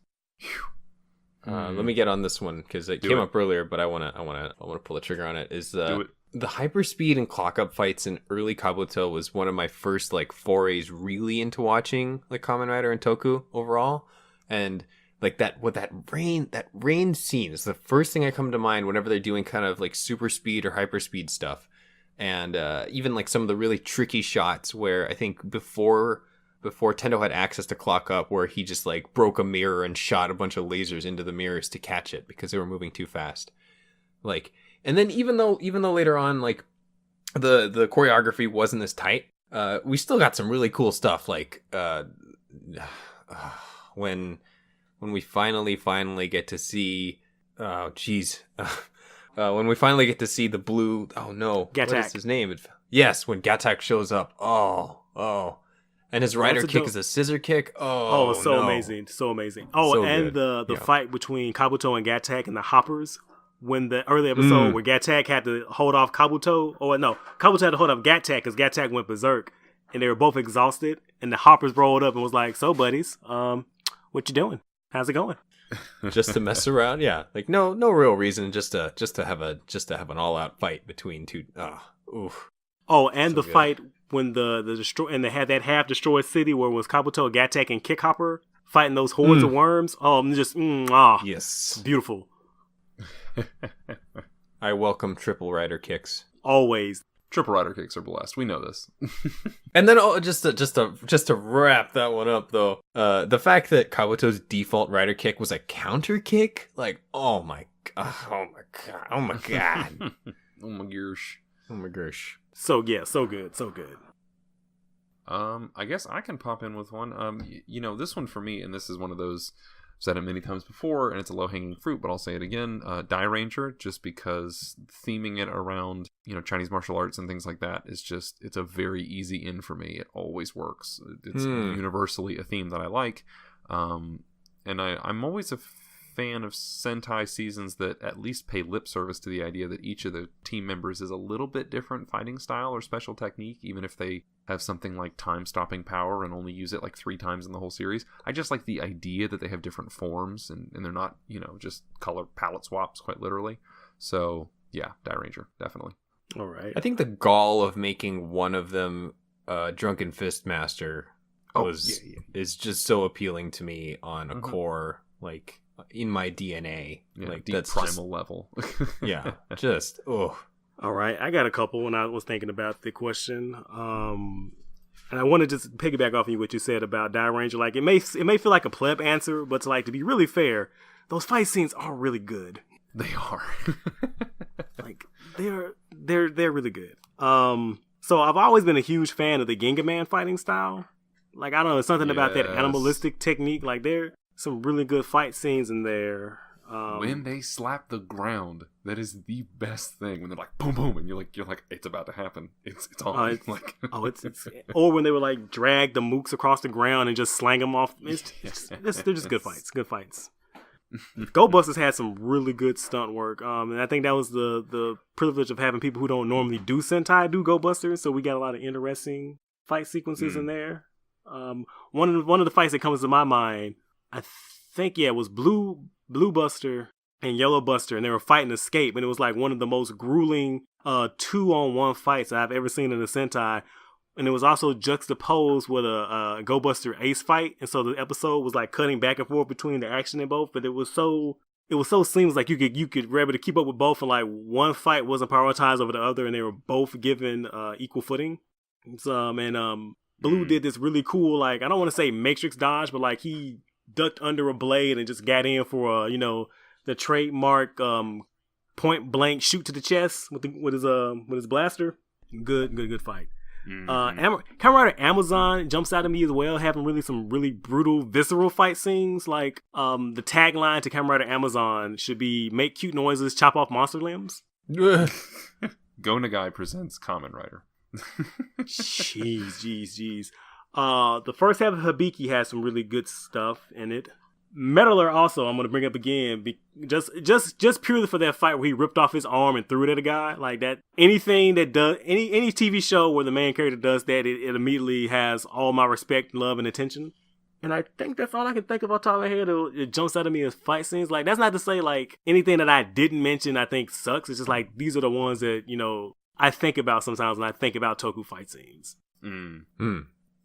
Let me get on this one because it came up earlier, but I wanna pull the trigger on it. Is the hyperspeed and clock up fights in early Kabuto was one of my first like forays really into watching like Kamen Rider and Toku overall, and like that rain scene is the first thing I come to mind whenever they're doing kind of like super speed or hyperspeed stuff. And even like some of the really tricky shots where I think before Tendo had access to clock up, where he just like broke a mirror and shot a bunch of lasers into the mirrors to catch it because they were moving too fast. Like, and then even though later on like the choreography wasn't as tight, we still got some really cool stuff. Like when we finally get to see, when we finally get to see the blue, Gatak. What is his name? Yes, when Gatak shows up. And his rider kick is a scissor kick. Amazing. Oh, so and good. the fight between Kabuto and Gatak and the hoppers. When the early episode where Gatak had to hold off Kabuto, Kabuto had to hold off Gatak because Gatak went berserk, and they were both exhausted, and the hoppers rolled up and was like, "So, buddies, what you doing? How's it going?" Just to mess around, yeah. Like no real reason, just to have an all out fight between two. Oh, and so the good. Fight when the destroy and they had that half destroyed city where it was Kabuto, Gatak, and Kickhopper fighting those hordes of worms. Oh, yes, beautiful. I welcome triple rider kicks always. Triple rider kicks are blessed. We know this. And then just to wrap that one up though, the fact that Kabuto's default rider kick was a counter kick, like oh my god. Oh my gosh. So good. I guess I can pop in with one. This one for me, and this is one of those, I've said it many times before, and it's a low-hanging fruit, but I'll say it again. Ranger, just because theming it around, Chinese martial arts and things like that is just, it's a very easy in for me. It always works. It's universally a theme that I like. And I'm always a fan of Sentai seasons that at least pay lip service to the idea that each of the team members is a little bit different fighting style or special technique, even if they have something like time-stopping power and only use it like 3 times in the whole series. I just like the idea that they have different forms and they're not, just color palette swaps, quite literally. So, yeah, Ranger, definitely. All right. I think the gall of making one of them Drunken Fist Master is just so appealing to me on a core, like, in my DNA. Like deep that's primal level. Yeah, just All right, I got a couple when I was thinking about the question. And I want to just piggyback off of what you said about Ranger. Like it may feel like a pleb answer, but to be really fair, those fight scenes are really good. They are. Like they're really good. So I've always been a huge fan of the Ginga Man fighting style. Like I don't know, it's something about that animalistic technique. Like there some really good fight scenes in there. When they slap the ground, that is the best thing. When they're like boom boom, and you're like it's about to happen. It's on. It's or when they would like drag the mooks across the ground and just slang them off. They're just good fights. Good fights. Go Busters had some really good stunt work, and I think that was the privilege of having people who don't normally do Sentai do Go Busters. So we got a lot of interesting fight sequences in there. One of the fights that comes to my mind, I think it was Blue Buster and Yellow Buster, and they were fighting Escape, and it was like one of the most grueling 2-on-1 fights I've ever seen in a Sentai. And it was also juxtaposed with a Go Buster Ace fight, and so the episode was like cutting back and forth between the action in both. But it was so seamless, like you could be able to keep up with both, and like one fight wasn't prioritized over the other, and they were both given equal footing. Blue did this really cool, like I don't want to say Matrix dodge, but like he ducked under a blade and just got in for the trademark point blank shoot to the chest with his blaster. Good fight. Kamen Rider Amazon jumps out at me as well, having really some really brutal, visceral fight scenes. Like the tagline to Kamen Rider Amazon should be "Make cute noises, chop off monster limbs." Go Nagai presents Kamen Rider. Jeez. The first half of Hibiki has some really good stuff in it. Metaler also, I'm gonna bring up again, just purely for that fight where he ripped off his arm and threw it at a guy. Like that, anything that does any TV show where the main character does that, it immediately has all my respect, love, and attention. And I think that's all I can think of off the top of my head. It jumps out at me as fight scenes. Like that's not to say like anything that I didn't mention I think sucks. It's just like these are the ones that I think about sometimes when I think about Toku fight scenes.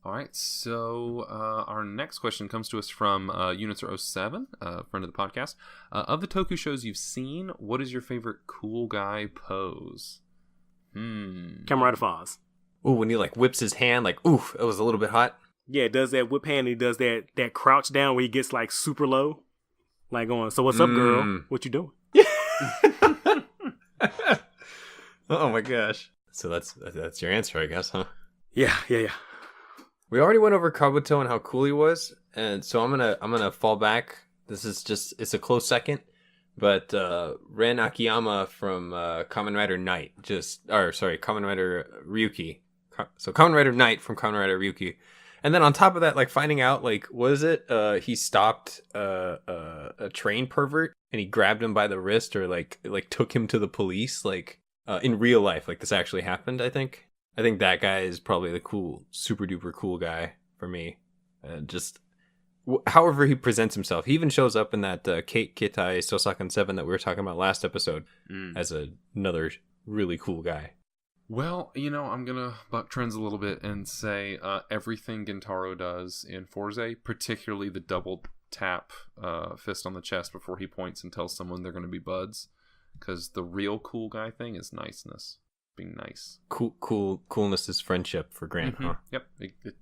All right, so our next question comes to us from Unitzer07, friend of the podcast. Of the Toku shows you've seen, what is your favorite cool guy pose? Kamen Rider Foz. Ooh, when he like whips his hand, like, oof, it was a little bit hot. Yeah, it does that whip hand, and he does that crouch down where he gets like super low. Like going, so what's up, girl? What you doing? Oh my gosh. So that's your answer, I guess, huh? Yeah. We already went over Kabuto and how cool he was, and so I'm gonna fall back. This is it's a close second, but Ren Akiyama from Kamen Rider Knight, Kamen Rider Ryuki. So Kamen Rider Knight from Kamen Rider Ryuki, and then on top of that, like finding out like he stopped a train pervert and he grabbed him by the wrist or like took him to the police like in real life, like this actually happened. I think that guy is probably the cool, super duper cool guy for me. However he presents himself. He even shows up in that Kitai Sosakan 7 that we were talking about last episode as another really cool guy. Well, I'm going to buck trends a little bit and say everything Gintaro does in Forze, particularly the double tap fist on the chest before he points and tells someone they're going to be buds. Because the real cool guy thing is niceness. Being nice. Coolness is friendship for Grant, huh? Yep,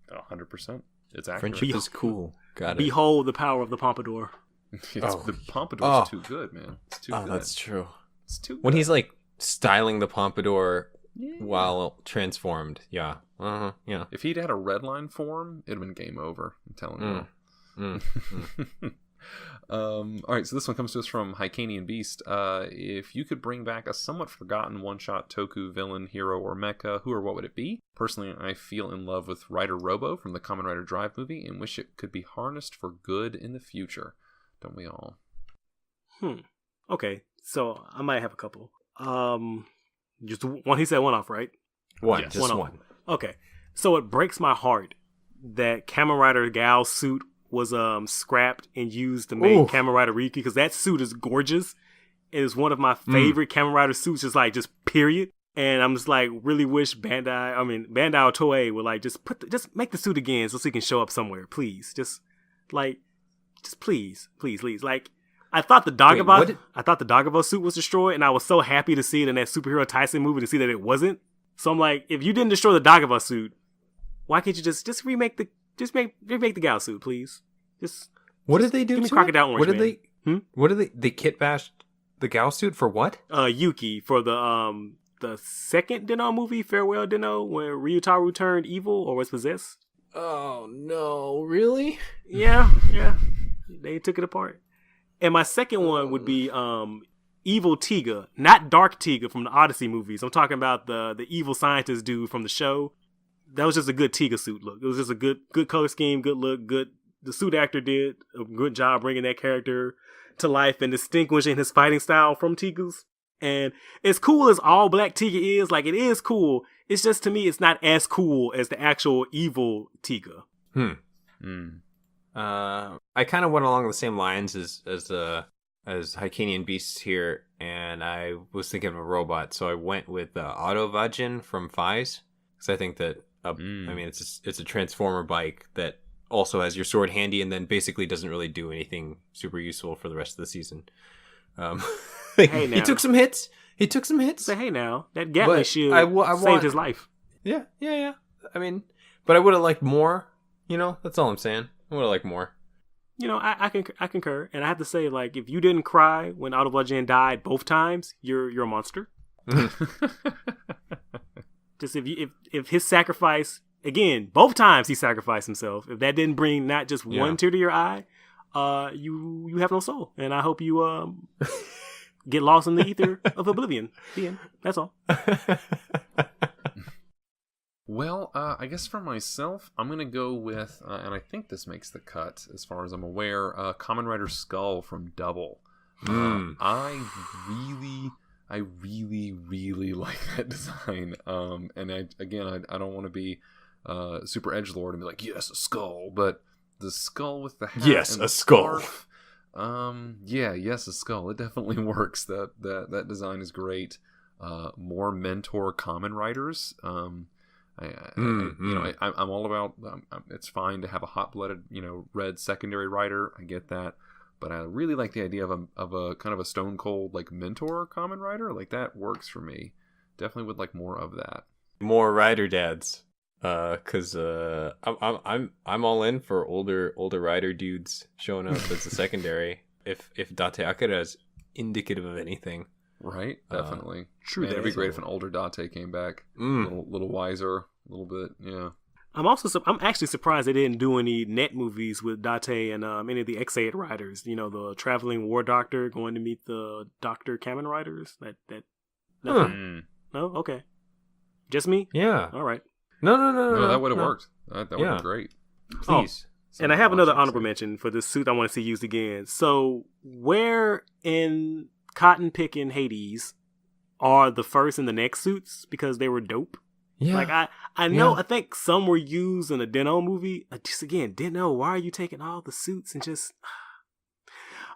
100%. It's accurate. Friendship is cool. Got it. Behold the power of the pompadour. The pompadour is too good, man. It's too good. That's true. It's too good. When he's like styling the pompadour while transformed, yeah. Yeah. If he'd had a red line form, it'd have been game over. I'm telling you. All right, so this one comes to us from Hykanian Beast. If you could bring back a somewhat forgotten one-shot Toku villain, hero, or mecha, who or what would it be? Personally, I feel in love with Rider Robo from the Kamen Rider Drive movie and wish it could be harnessed for good in the future. Don't we all? Okay, so I might have a couple. Just one. He said one off, right? One, yes. just one. Okay, so it breaks my heart that Kamen Rider Gal's suit was scrapped and used to make Kamen Rider Ryuki, because that suit is gorgeous. It is one of my favorite Kamen Rider suits, just period. And I'm just like, really wish Bandai or Toei would like just make the suit again so he can show up somewhere, please. Just please. Like, I thought the Dagobah suit was destroyed, and I was so happy to see it in that Superhero Tyson movie to see that it wasn't. So I'm like, if you didn't destroy the Dagobah suit, why can't you just remake the Gal suit, please? What did they do? Give me Crocodile Orange. What did they kit bashed The gal suit for what? Yuki for the second Den-O movie, Farewell Den-O, where Ryutaru turned evil or was possessed. Oh no, really? Yeah. They took it apart. And my second one would be Evil Tiga, not Dark Tiga from the Odyssey movies. I'm talking about the evil scientist dude from the show. That was just a good Tiga suit look. It was just a good color scheme, good look, good. The suit actor did a good job bringing that character to life and distinguishing his fighting style from Tiga's. And as cool as all black Tiga is, like, it is cool. It's just, to me, it's not as cool as the actual evil Tiga. I kind of went along the same lines as Hycanian Beasts here, and I was thinking of a robot, so I went with Autovajin from Fies, because I think that I mean it's a transformer bike that also has your sword handy, and then basically doesn't really do anything super useful for the rest of the season. Hey, now. He took some hits. Say, hey now, that Gatling shield saved his life. Yeah. I mean, but I would have liked more. You know, that's all I'm saying. I would have liked more. You know, I concur, and I have to say, like, if you didn't cry when Autovajin died both times, you're a monster. Just if his sacrifice, again, both times he sacrificed himself, if that didn't bring not just one tear to your eye, you have no soul, and I hope you get lost in the ether of oblivion. The end. That's all. Well, I guess for myself, I'm going to go with, and I think this makes the cut as far as I'm aware, Kamen Rider Skull from Double. I really like that design. And I don't want to be super edgelord and be like, yes, a skull, but the skull with the hat and the scarf. Yes, a skull. It definitely works. That design is great. More mentor Kamen Riders. I'm all about. It's fine to have a hot-blooded, red secondary rider. I get that, but I really like the idea of a kind of a stone cold like mentor Kamen Rider. Like that works for me. Definitely would like more of that. More rider dads, because I'm all in for older rider dudes showing up as a secondary. If Date Akira is indicative of anything. Right, definitely. True. It'd be great if an older Date came back, a little wiser, a little bit. Yeah. I'm actually surprised they didn't do any net movies with Date and any of the X8 riders. You know, the traveling war doctor going to meet the Dr. Kamen Riders. Nothing? No, okay. Just me? Yeah. All right. No. That would have worked. That would have been great. Please. And I have another honorable mention for this suit I want to see used again. So, where in Cotton Pickin' Hades are the first and the next suits because they were dope? Yeah. Like, I know, I think some were used in a Den-O movie. Just again, Den-O, why are you taking all the suits and just...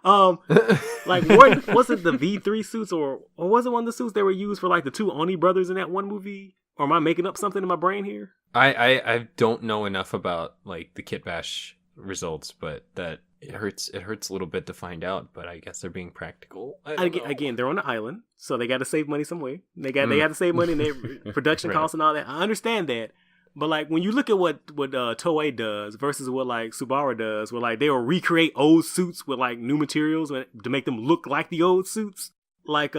like, was it the V3 suits or was it one of the suits that were used for, like, the two Oni brothers in that one movie? Or am I making up something in my brain here? I don't know enough about, like, the Kit Bash results, but that it hurts a little bit to find out, but I guess they're being practical. Again, they're on the island, so they got to save money some way. They got to save money in their production costs and all that. I understand that. But, like, when you look at what Toei does versus what, like, Subaru does, where, like, they will recreate old suits with, like, new materials to make them look like the old suits. Like,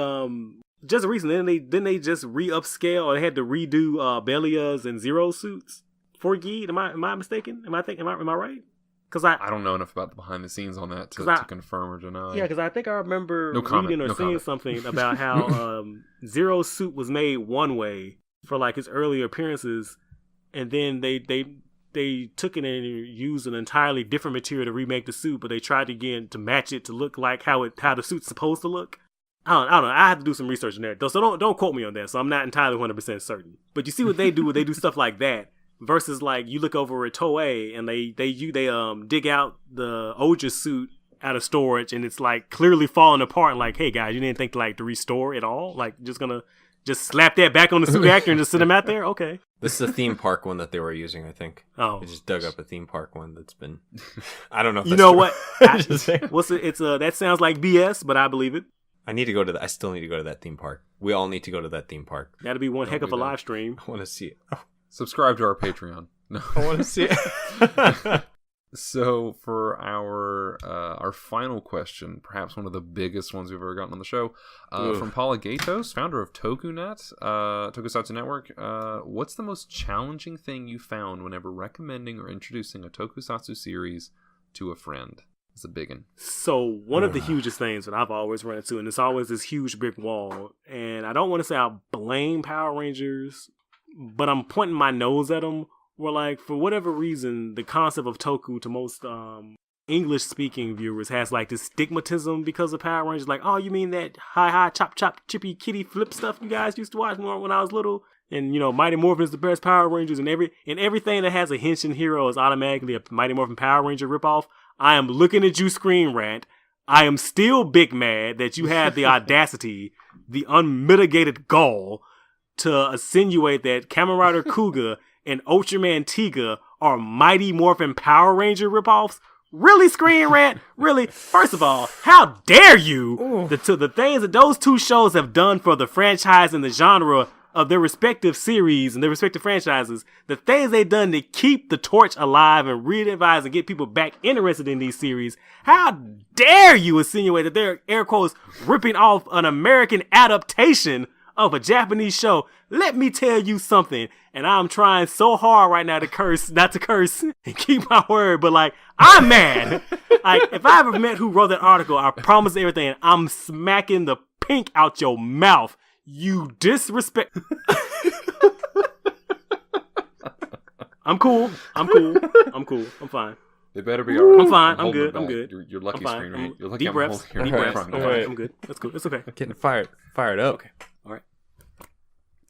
just recently, didn't they just re-upscale, or they had to redo Belia's and Zero suits for Geed? Am I mistaken? Am I right? Because I don't know enough about the behind the scenes on that to confirm or deny. Yeah, because I think I remember reading or seeing something about how Zero's suit was made one way for, like, his earlier appearances, and then they took it and used an entirely different material to remake the suit, but they tried again to match it to look like how the suit's supposed to look. I don't know. I have to do some research in there, though, so don't quote me on that. So I'm not entirely 100% certain. But you see what they do? They do stuff like that. Versus, like, you look over at Toei and they dig out the Oja suit out of storage and it's, like, clearly falling apart. And, like, hey guys, you didn't think to restore it all? Like, gonna slap that back on the suit actor and just sit him out there? Okay. This is a theme park one that they were using, I think. Oh, they just dug up a theme park one that's been. I don't know. If you that's know true. what? What's it? It's that sounds like BS, but I believe it. I still need to go to that theme park. We all need to go to that theme park. That'll be one heck of a live stream. I want to see it. Subscribe to our Patreon. No. I want to see it. So for our final question, perhaps one of the biggest ones we've ever gotten on the show, from Paula Gatos, founder of TokuNet, Tokusatsu Network. What's the most challenging thing you found whenever recommending or introducing a Tokusatsu series to a friend? It's a big one. So one of the hugest things that I've always run into, and it's always this huge brick wall, and I don't want to say I blame Power Rangers, but I'm pointing my nose at them. Where, like, for whatever reason, the concept of toku to most English-speaking viewers has, like, this stigmatism because of Power Rangers. Like, oh, you mean that hi, chop, chippy, kitty, flip stuff you guys used to watch more when I was little? And, you know, Mighty Morphin is the best Power Rangers, and everything that has a Henshin hero is automatically a Mighty Morphin Power Ranger ripoff. I am looking at you, Screen Rant. I am still big mad that you had the audacity, the unmitigated gall, to insinuate that Kamen Rider Kuga and Ultraman Tiga are Mighty Morphin Power Ranger ripoffs? Really, Screen Rant? Really? First of all, how dare you? The things that those two shows have done for the franchise and the genre of their respective series and their respective franchises, the things they've done to keep the torch alive and re-advise and get people back interested in these series, how dare you insinuate that they're, air quotes, ripping off an American adaptation of a Japanese show? Let me tell you something, and I'm trying so hard right now to not to curse and keep my word, but like, I'm mad. Like, if I ever met who wrote that article, I promise everything, I'm smacking the pink out your mouth. You disrespect. I'm cool. I'm fine. They better be alright. I'm fine. I'm good. You're lucky, Screen Rant. You're lucky. Deep breaths. Deep breaths. All right. I'm good. That's cool. It's okay. Getting fired up. Okay. All right.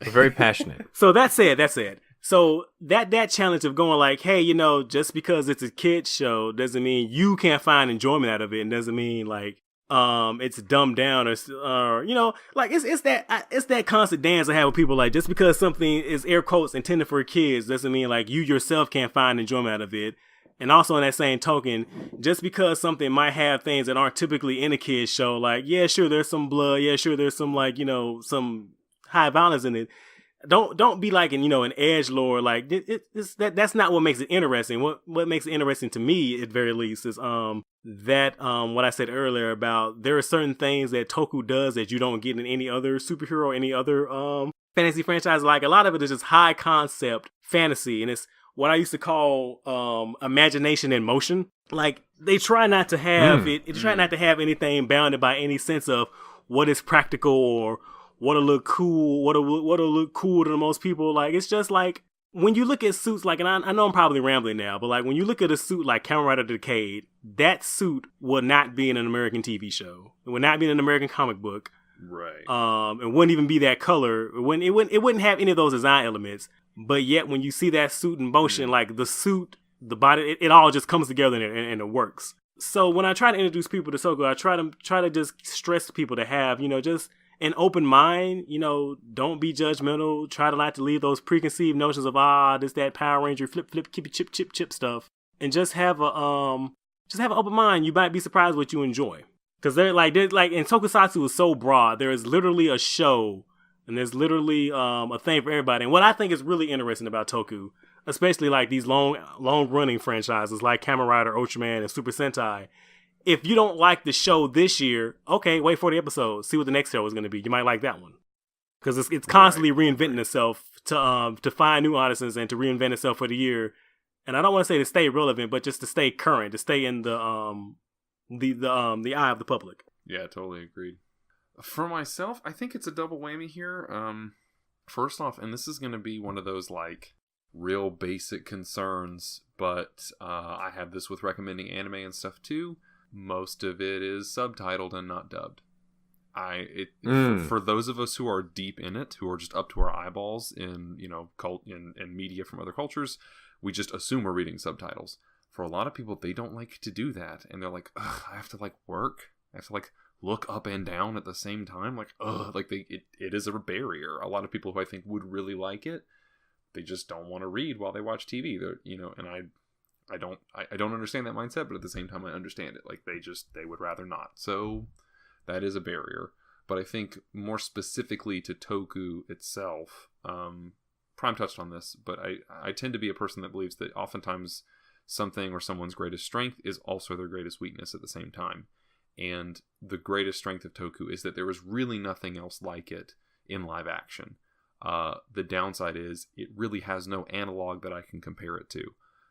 We're very passionate. So that said. So that challenge of going like, hey, you know, just because it's a kid's show doesn't mean you can't find enjoyment out of it, and doesn't mean like it's dumbed down or you know, like it's that constant dance I have with people. Like, just because something is air quotes intended for kids doesn't mean like you yourself can't find enjoyment out of it. And also in that same token, just because something might have things that aren't typically in a kid's show, like, yeah, sure, there's some blood, yeah, sure, there's some, like, you know, some high violence in it. Don't be like, you know, an edgelord. Like, that's not what makes it interesting. What makes it interesting to me, at very least, is what I said earlier about there are certain things that Toku does that you don't get in any other superhero, any other fantasy franchise. Like, a lot of it is just high concept fantasy, and it's what I used to call imagination in motion. Like, they try not to have They try not to have anything bounded by any sense of what is practical or what'll look cool, what'll look cool to the most people. Like, it's just like, when you look at suits, like, and I know I'm probably rambling now, but like, when you look at a suit like Kamen Rider Decade, that suit will not be in an American TV show. It would not be in an American comic book. Right. It wouldn't even be that color. It wouldn't have any of those design elements. But yet, when you see that suit in motion, like the suit, the body, it all just comes together and it works. So when I try to introduce people to Toku, I try to just stress to people to have, you know, just an open mind. You know, don't be judgmental. Try to not to leave those preconceived notions of this that Power Ranger flip kippy chip stuff, and just have an open mind. You might be surprised what you enjoy, because they're like, and Tokusatsu is so broad. There is literally a show. And there's literally a thing for everybody. And what I think is really interesting about Toku, especially like these long-running franchises like Kamen Rider, Ultraman, and Super Sentai, if you don't like the show this year, okay, wait for the episode. See what the next show is going to be. You might like that one. Because it's constantly reinventing itself to find new audiences and to reinvent itself for the year. And I don't want to say to stay relevant, but just to stay current, to stay in the eye of the public. Yeah, totally agreed. For myself, I think it's a double whammy here. First off, and this is going to be one of those like real basic concerns, but I have this with recommending anime and stuff too. Most of it is subtitled and not dubbed. For those of us who are deep in it, who are just up to our eyeballs in, you know, in media from other cultures, we just assume we're reading subtitles. For a lot of people, they don't like to do that, and they're like, ugh, I have to like work. I have to like look up and down at the same time, like, ugh, like it is a barrier. A lot of people who I think would really like it, they just don't want to read while they watch TV. They're, you know, and I don't understand that mindset, but at the same time I understand it. Like, they would rather not. So that is a barrier. But I think more specifically to Toku itself, Prime touched on this, but I tend to be a person that believes that oftentimes something or someone's greatest strength is also their greatest weakness at the same time. And the greatest strength of toku is that there is really nothing else like it in live action. The downside is it really has no analog that I can compare it to.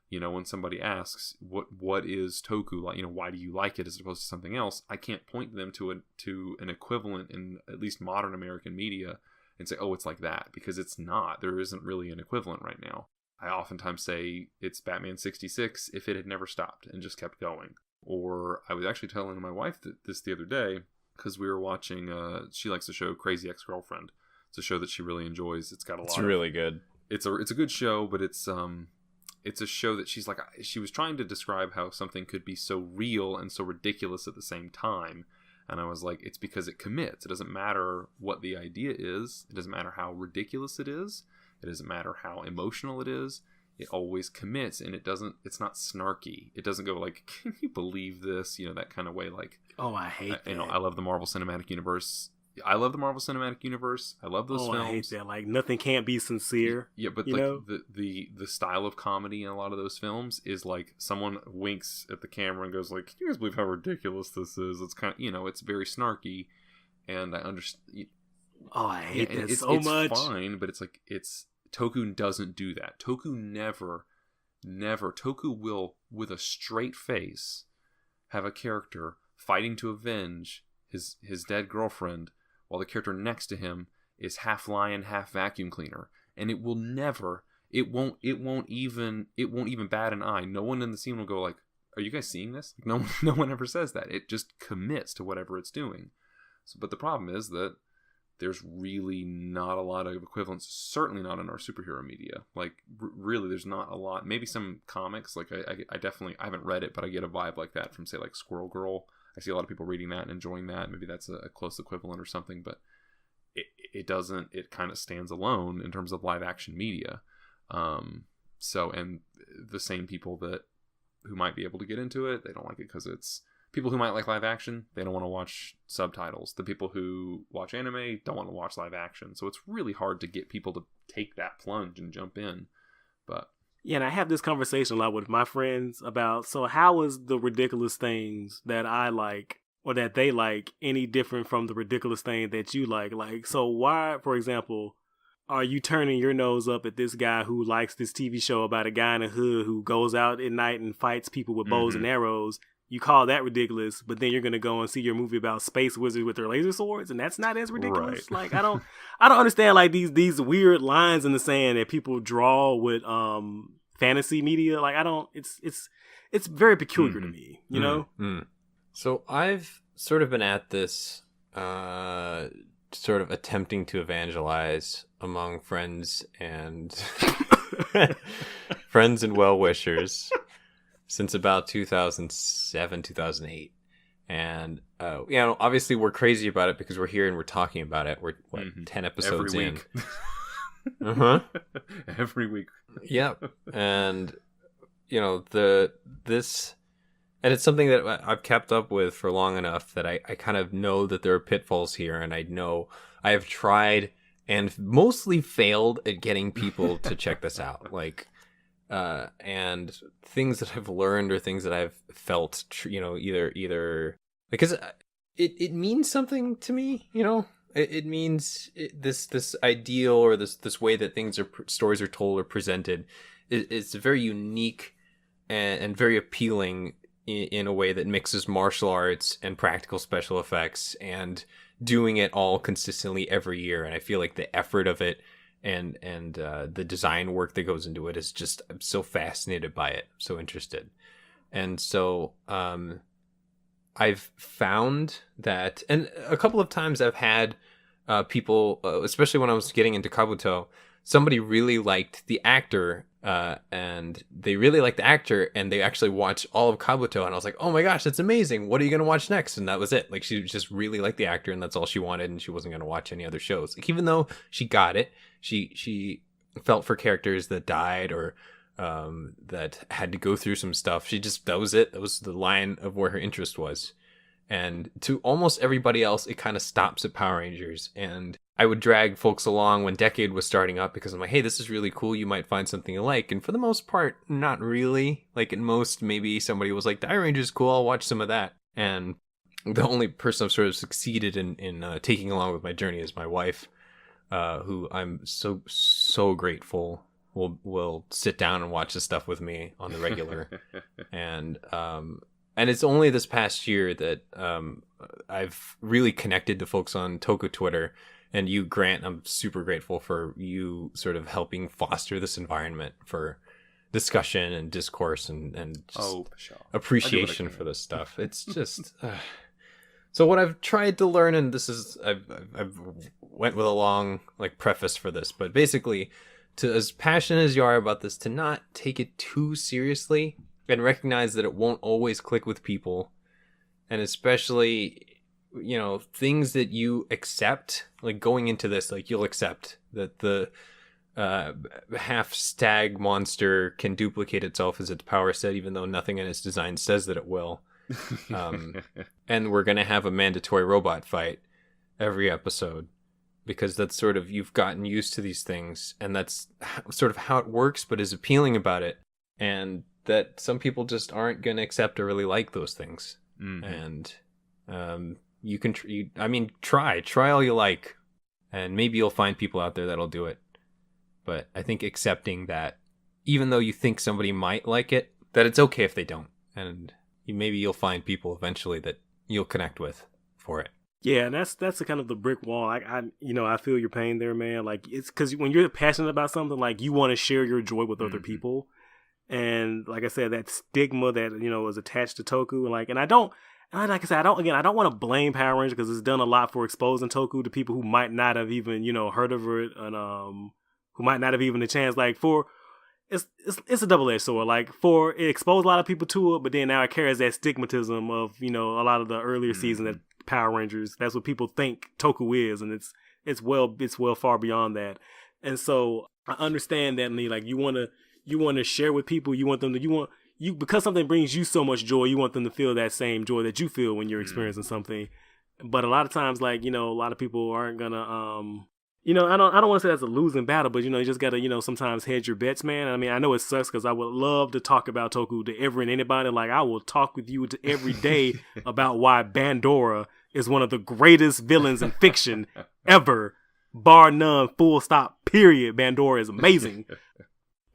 You know, when somebody asks, what is toku like? You know, why do you like it as opposed to something else? I can't point them to an equivalent in at least modern American media and say, oh, it's like that, because it's not. There isn't really an equivalent right now. I oftentimes say it's Batman 66 if it had never stopped and just kept going. Or I was actually telling my wife this the other day because we were watching, she likes the show Crazy Ex-Girlfriend. It's a show that she really enjoys. It's got a lot. It's really good. It's a good show, but it's a show that she was trying to describe how something could be so real and so ridiculous at the same time. And I was like, it's because it commits. It doesn't matter what the idea is. It doesn't matter how ridiculous it is. It doesn't matter how emotional it is. It always commits, and it's not snarky. It doesn't go like, can you believe this? You know, that kind of way. Like, oh, I hate that. You know, I love the Marvel Cinematic Universe. I love the Marvel Cinematic Universe. I love those films. I hate that. Like, nothing can't be sincere. Yeah, but like the style of comedy in a lot of those films is like someone winks at the camera and goes like, "Can you guys believe how ridiculous this is?" It's kind of, you know, it's very snarky, and I understand. Oh, I hate that so much. It's fine, but it's like Toku doesn't do that. Toku never. Toku will, with a straight face, have a character fighting to avenge his dead girlfriend, while the character next to him is half lion, half vacuum cleaner, and it won't even bat an eye. No one in the scene will go like, "Are you guys seeing this?" No one ever says that. It just commits to whatever it's doing. So, but the problem is that there's really not a lot of equivalents. Certainly not in our superhero media. Like, really, there's not a lot. Maybe some comics. Like, I definitely, I haven't read it, but I get a vibe like that from, say, like Squirrel Girl. I see a lot of people reading that and enjoying that. Maybe that's a close equivalent or something, but it doesn't. It kind of stands alone in terms of live action media. So, and the same people who might be able to get into it, they don't like it because it's people who might like live action. They don't want to watch subtitles. The people who watch anime don't want to watch live action. So it's really hard to get people to take that plunge and jump in. But yeah, and I have this conversation a lot with my friends about, so how is the ridiculous things that I like or that they like any different from the ridiculous thing that you like? Like, so why, for example, are you turning your nose up at this guy who likes this TV show about a guy in a hood who goes out at night and fights people with bows and arrows? You call that ridiculous, but then you're going to go and see your movie about space wizards with their laser swords, and that's not as ridiculous. Right. Like, I don't understand like these weird lines in the sand that people draw with fantasy media. Like, it's very peculiar to me, you know? So I've sort of been at this sort of attempting to evangelize among friends and friends and well-wishers since about 2007, 2008. And, you know, obviously we're crazy about it because we're here and we're talking about it. We're, 10 episodes every in. week. Every week. Yep. And, you know, and it's something that I've kept up with for long enough that I kind of know that there are pitfalls here. And I know I have tried and mostly failed at getting people to check this out. Like, and things that I've learned or things that I've felt, you know, either because it means something to me, you know, it means this ideal or this way that stories are told or presented. It's very unique and very appealing in a way that mixes martial arts and practical special effects and doing it all consistently every year. And I feel like the effort of it and the design work that goes into it is just, I'm so fascinated by it, so interested. And so I've found that, and a couple of times I've had people, especially when I was getting into Kabuto, somebody really liked the actor, and they really liked the actor, and they actually watched all of Kabuto, and I was like, oh my gosh, that's amazing. What are you going to watch next? And that was it. Like, she just really liked the actor, and that's all she wanted, and she wasn't going to watch any other shows. Like, even though she got it, she felt for characters that died or that had to go through some stuff. That was it. That was the line of where her interest was. And to almost everybody else, it kind of stops at Power Rangers. And I would drag folks along when Decade was starting up because I'm like, hey, this is really cool. You might find something you like. And for the most part, not really. Like at most, maybe somebody was like, Die Ranger's cool. I'll watch some of that. And the only person I've sort of succeeded in taking along with my journey is my wife, who I'm so grateful will sit down and watch the stuff with me on the regular. And it's only this past year that I've really connected to folks on Toku Twitter. And you, Grant, I'm super grateful for you sort of helping foster this environment for discussion and discourse and just for sure. appreciation for this stuff. It's just... So what I've tried to learn, and this is... I've went with a long preface for this, but basically, to as passionate as you are about this, to not take it too seriously and recognize that it won't always click with people. And especially... things that you accept, going into this, you'll accept that the half stag monster can duplicate itself as its power set, even though nothing in its design says that it will. And we're going to have a mandatory robot fight every episode because that's sort of, you've gotten used to these things and that's sort of how it works, but is appealing about it. And that some people just aren't going to accept or really like those things. And, you can, try all you like, and maybe you'll find people out there that'll do it. But I think accepting that, even though you think somebody might like it, that it's okay if they don't, and maybe you'll find people eventually that you'll connect with for it. Yeah, and that's the kind of the brick wall. I feel your pain there, man. It's because when you're passionate about something, you want to share your joy with other people, and like I said, that stigma that is attached to Toku, and I don't. And like I said, I don't want to blame Power Rangers because it's done a lot for exposing Toku to people who might not have even, heard of it, and who might not have even a chance. It's a double-edged sword. It exposed a lot of people to it, but then now it carries that stigmatism of, a lot of the earlier seasons that Power Rangers. That's what people think Toku is, and it's well far beyond that. And so I understand that, and you want to share with people. You want them to because something brings you so much joy, you want them to feel that same joy that you feel when you're experiencing something. But a lot of times, a lot of people aren't gonna, I don't want to say that's a losing battle, but you just gotta, sometimes hedge your bets, man. I mean, I know it sucks because I would love to talk about Toku to every and anybody. I will talk with you every day about why Bandora is one of the greatest villains in fiction ever, bar none, full stop, period. Bandora is amazing.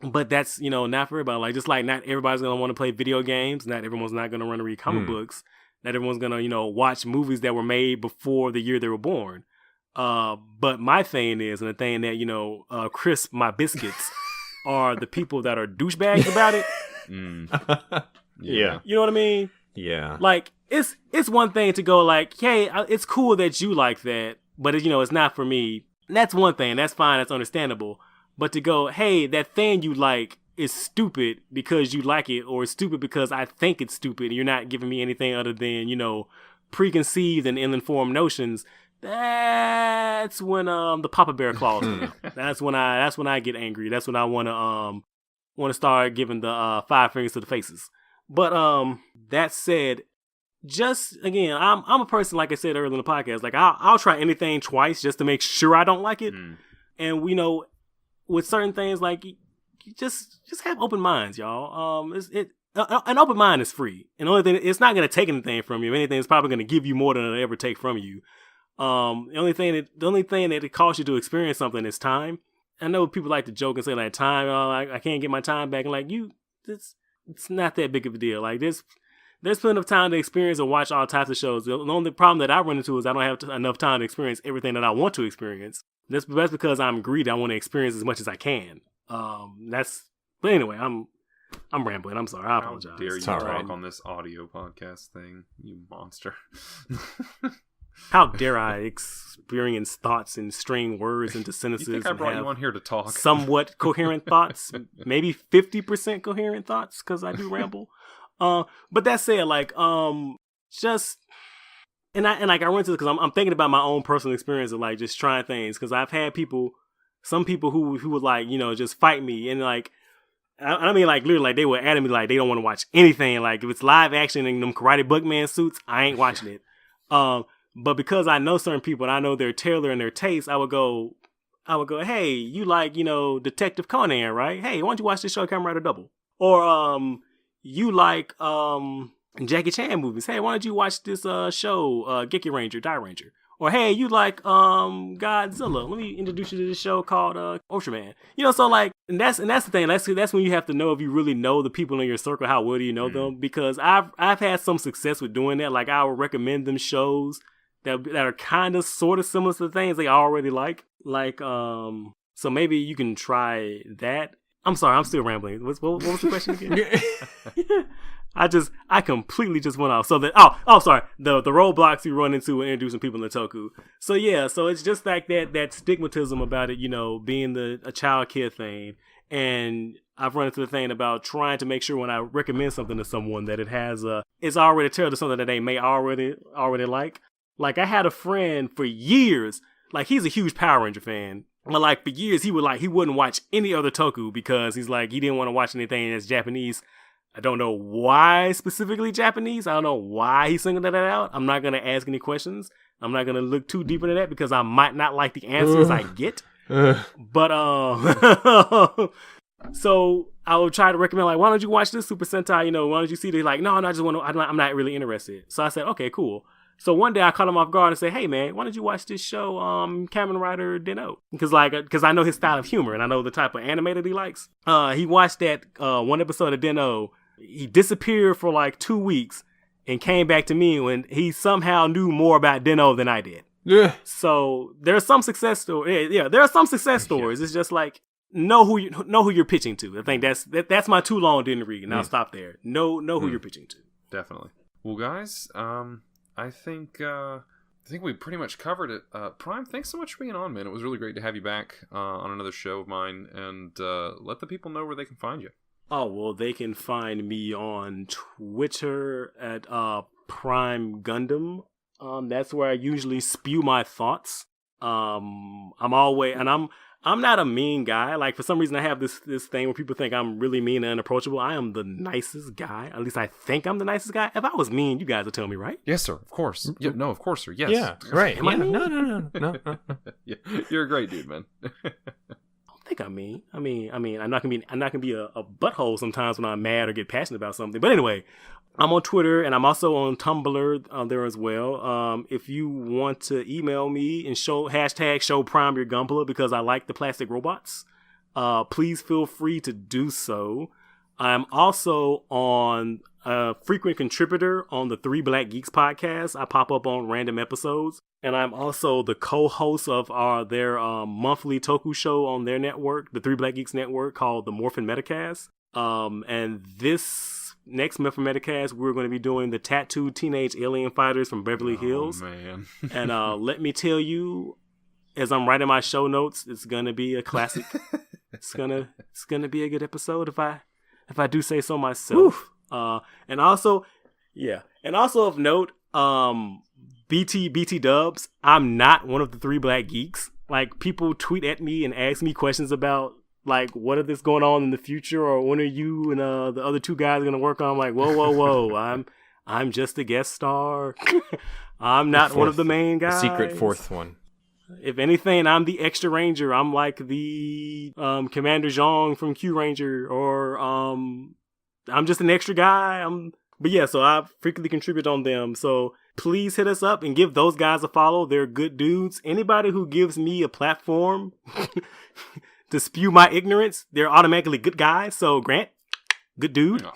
But that's, not for everybody. Just not everybody's going to want to play video games. Not everyone's not going to run and read comic books. Not everyone's going to, watch movies that were made before the year they were born. But my thing is, and the thing that, crisp my biscuits are the people that are douchebags about it. Yeah. You know what I mean? Yeah. It's one thing to go hey, it's cool that you like that, but it's not for me. And that's one thing. That's fine. That's understandable. But to go, hey, that thing you like is stupid because you like it, or it's stupid because I think it's stupid, and you're not giving me anything other than, preconceived and ill-informed notions, that's when the Papa Bear claws me. That's when I get angry. That's when I want to start giving the 5 fingers to the faces. But that said, just again, I'm a person, like I said earlier in the podcast, I'll try anything twice just to make sure I don't like it. And with certain things, you just have open minds, y'all. An open mind is free, and the only thing, it's not going to take anything from you. If anything, it's probably going to give you more than it'll ever take from you. The only thing that it costs you to experience something is time. I know people like to joke and say time. I can't get my time back, and it's not that big of a deal. There's plenty of time to experience and watch all types of shows. The only problem that I run into is I don't have enough time to experience everything that I want to experience. That's because I'm greedy. I want to experience as much as I can. But anyway, I'm rambling. I'm sorry. I apologize. How dare you talk on this audio podcast thing, you monster. How dare I experience thoughts and string words into sentences? You think I brought you on here to talk? Somewhat coherent thoughts, maybe 50% coherent thoughts, because I do ramble. But that said, just. And I run into this because I'm thinking about my own personal experience of just trying things, because I've had some people who would just fight me, and I mean literally they were at me they don't want to watch anything, if it's live action in them Karate Bugman suits, I ain't watching it. But because I know certain people and I know their tailor and their taste, I would go, hey, you like, Detective Conan, right? Hey, why don't you watch this show, Kamen Rider Double? Or you like Jackie Chan movies. Hey, why don't you watch this show, Geki Ranger, Die Ranger? Or hey, you like Godzilla? Let me introduce you to this show called Ultraman. So like, and that's the thing. That's when you have to know if you really know the people in your circle. How well do you know them? Because I've had some success with doing that. Like I would recommend them shows that are kind of sort of similar to the things they already like. Like so maybe you can try that. I'm sorry, I'm still rambling. What was the question again? I completely just went off. So sorry. The roadblocks you run into when introducing people in the toku. So yeah, so it's just like that stigmatism about it, being a child kid thing. And I've run into the thing about trying to make sure when I recommend something to someone that it's already tailored to something that they may already like. Like I had a friend for years, like he's a huge Power Ranger fan. But like for years he wouldn't watch any other toku because he's like he didn't want to watch anything that's Japanese. I don't know why specifically Japanese. I don't know why he's singled that out. I'm not going to ask any questions. I'm not going to look too deep into that because I might not like the answers I get. But so I would try to recommend like, why don't you watch this Super Sentai? Why don't you see this? Like, no, I just want to. I'm not really interested. So I said, okay, cool. So one day I caught him off guard and said, hey man, why don't you watch this show, Kamen Rider Den-O? Because I know his style of humor and I know the type of anime that he likes. He watched that one episode of Den-O. He disappeared for like 2 weeks and came back to me when he somehow knew more about Den-O than I did. Yeah. So there's some success stories. Yeah, there are some success stories. It's just like know who you're pitching to. I think that's my too long didn't read, and I'll stop there. Know who you're pitching to. Definitely. Well, guys, I think we pretty much covered it. Prime, thanks so much for being on, man. It was really great to have you back on another show of mine, and let the people know where they can find you. Oh, well, they can find me on Twitter at primegundam. That's where I usually spew my thoughts. I'm not a mean guy. Like, for some reason, I have this thing where people think I'm really mean and unapproachable. I am the nicest guy. At least I think I'm the nicest guy. If I was mean, you guys would tell me, right? Yes, sir. Of course. Yeah, no, of course, sir. Yes. Yeah, right. Am I mean? No. Yeah, you're a great dude, man. I think I'm mean. I mean, I'm not gonna be a butthole sometimes when I'm mad or get passionate about something. But anyway, I'm on Twitter and I'm also on Tumblr there as well. If you want to email me and show Prime your Gunpla because I like the plastic robots, please feel free to do so. I'm also on a frequent contributor on the Three Black Geeks podcast. I pop up on random episodes. And I'm also the co-host of their monthly toku show on their network, the Three Black Geeks network, called the Morphin Metacast. And this next Morphin Metacast, we're going to be doing the tattooed teenage alien fighters from Beverly Hills. Man. And let me tell you, as I'm writing my show notes, it's going to be a classic. It's gonna be a good episode if I do say so myself. And also of note, BT Dubs, I'm not one of the Three Black Geeks. Like, people tweet at me and ask me questions about, like, what is this going on in the future, or when are you and the other two guys going to work on? I'm like, whoa. I'm just a guest star. I'm not one of the main guys. The secret fourth one. If anything, I'm the extra ranger. I'm like the Commander Zhong from Q Ranger, or I'm just an extra guy. But yeah, so I frequently contribute on them. So please hit us up and give those guys a follow. They're good dudes. Anybody who gives me a platform to spew my ignorance, they're automatically good guys. So Grant, good dude. Oh.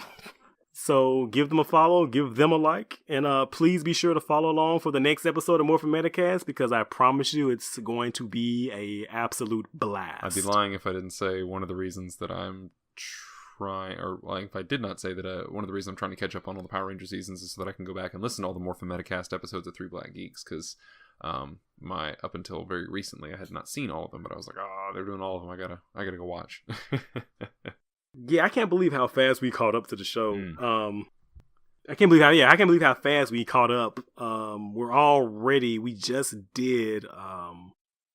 So give them a follow, give them a like, and please be sure to follow along for the next episode of Morphin Metacast, because I promise you it's going to be a absolute blast. I'd be lying if I didn't say one of the reasons that I'm trying, or like if I did not say that one of the reasons I'm trying to catch up on all the Power Ranger seasons is so that I can go back and listen to all the Morphin Metacast episodes of Three Black Geeks, because up until very recently I had not seen all of them, but I was like, they're doing all of them, I gotta go watch. Yeah, I can't believe how fast we caught up to the show. I can't believe how fast we caught up. We just did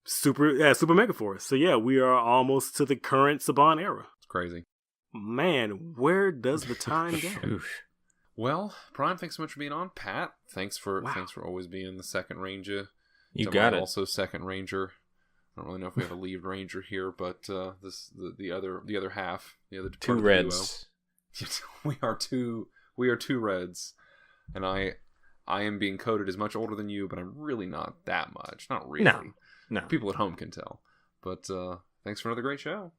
Super Megaforce. So yeah, we are almost to the current Saban era. It's crazy. Man, where does the time go? Well, Prime, thanks so much for being on. Pat, thanks for always being the second ranger. You got it. Also, second ranger. I don't really know if we have a lead ranger here, but the other half, the other two reds. We are two reds, and I am being coded as much older than you, but I'm really not that much. Not really. No. People at home can tell. But thanks for another great show.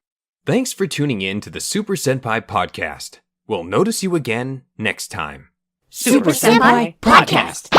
Thanks for tuning in to the Super Senpai Podcast. We'll notice you again next time. Super Senpai Podcast.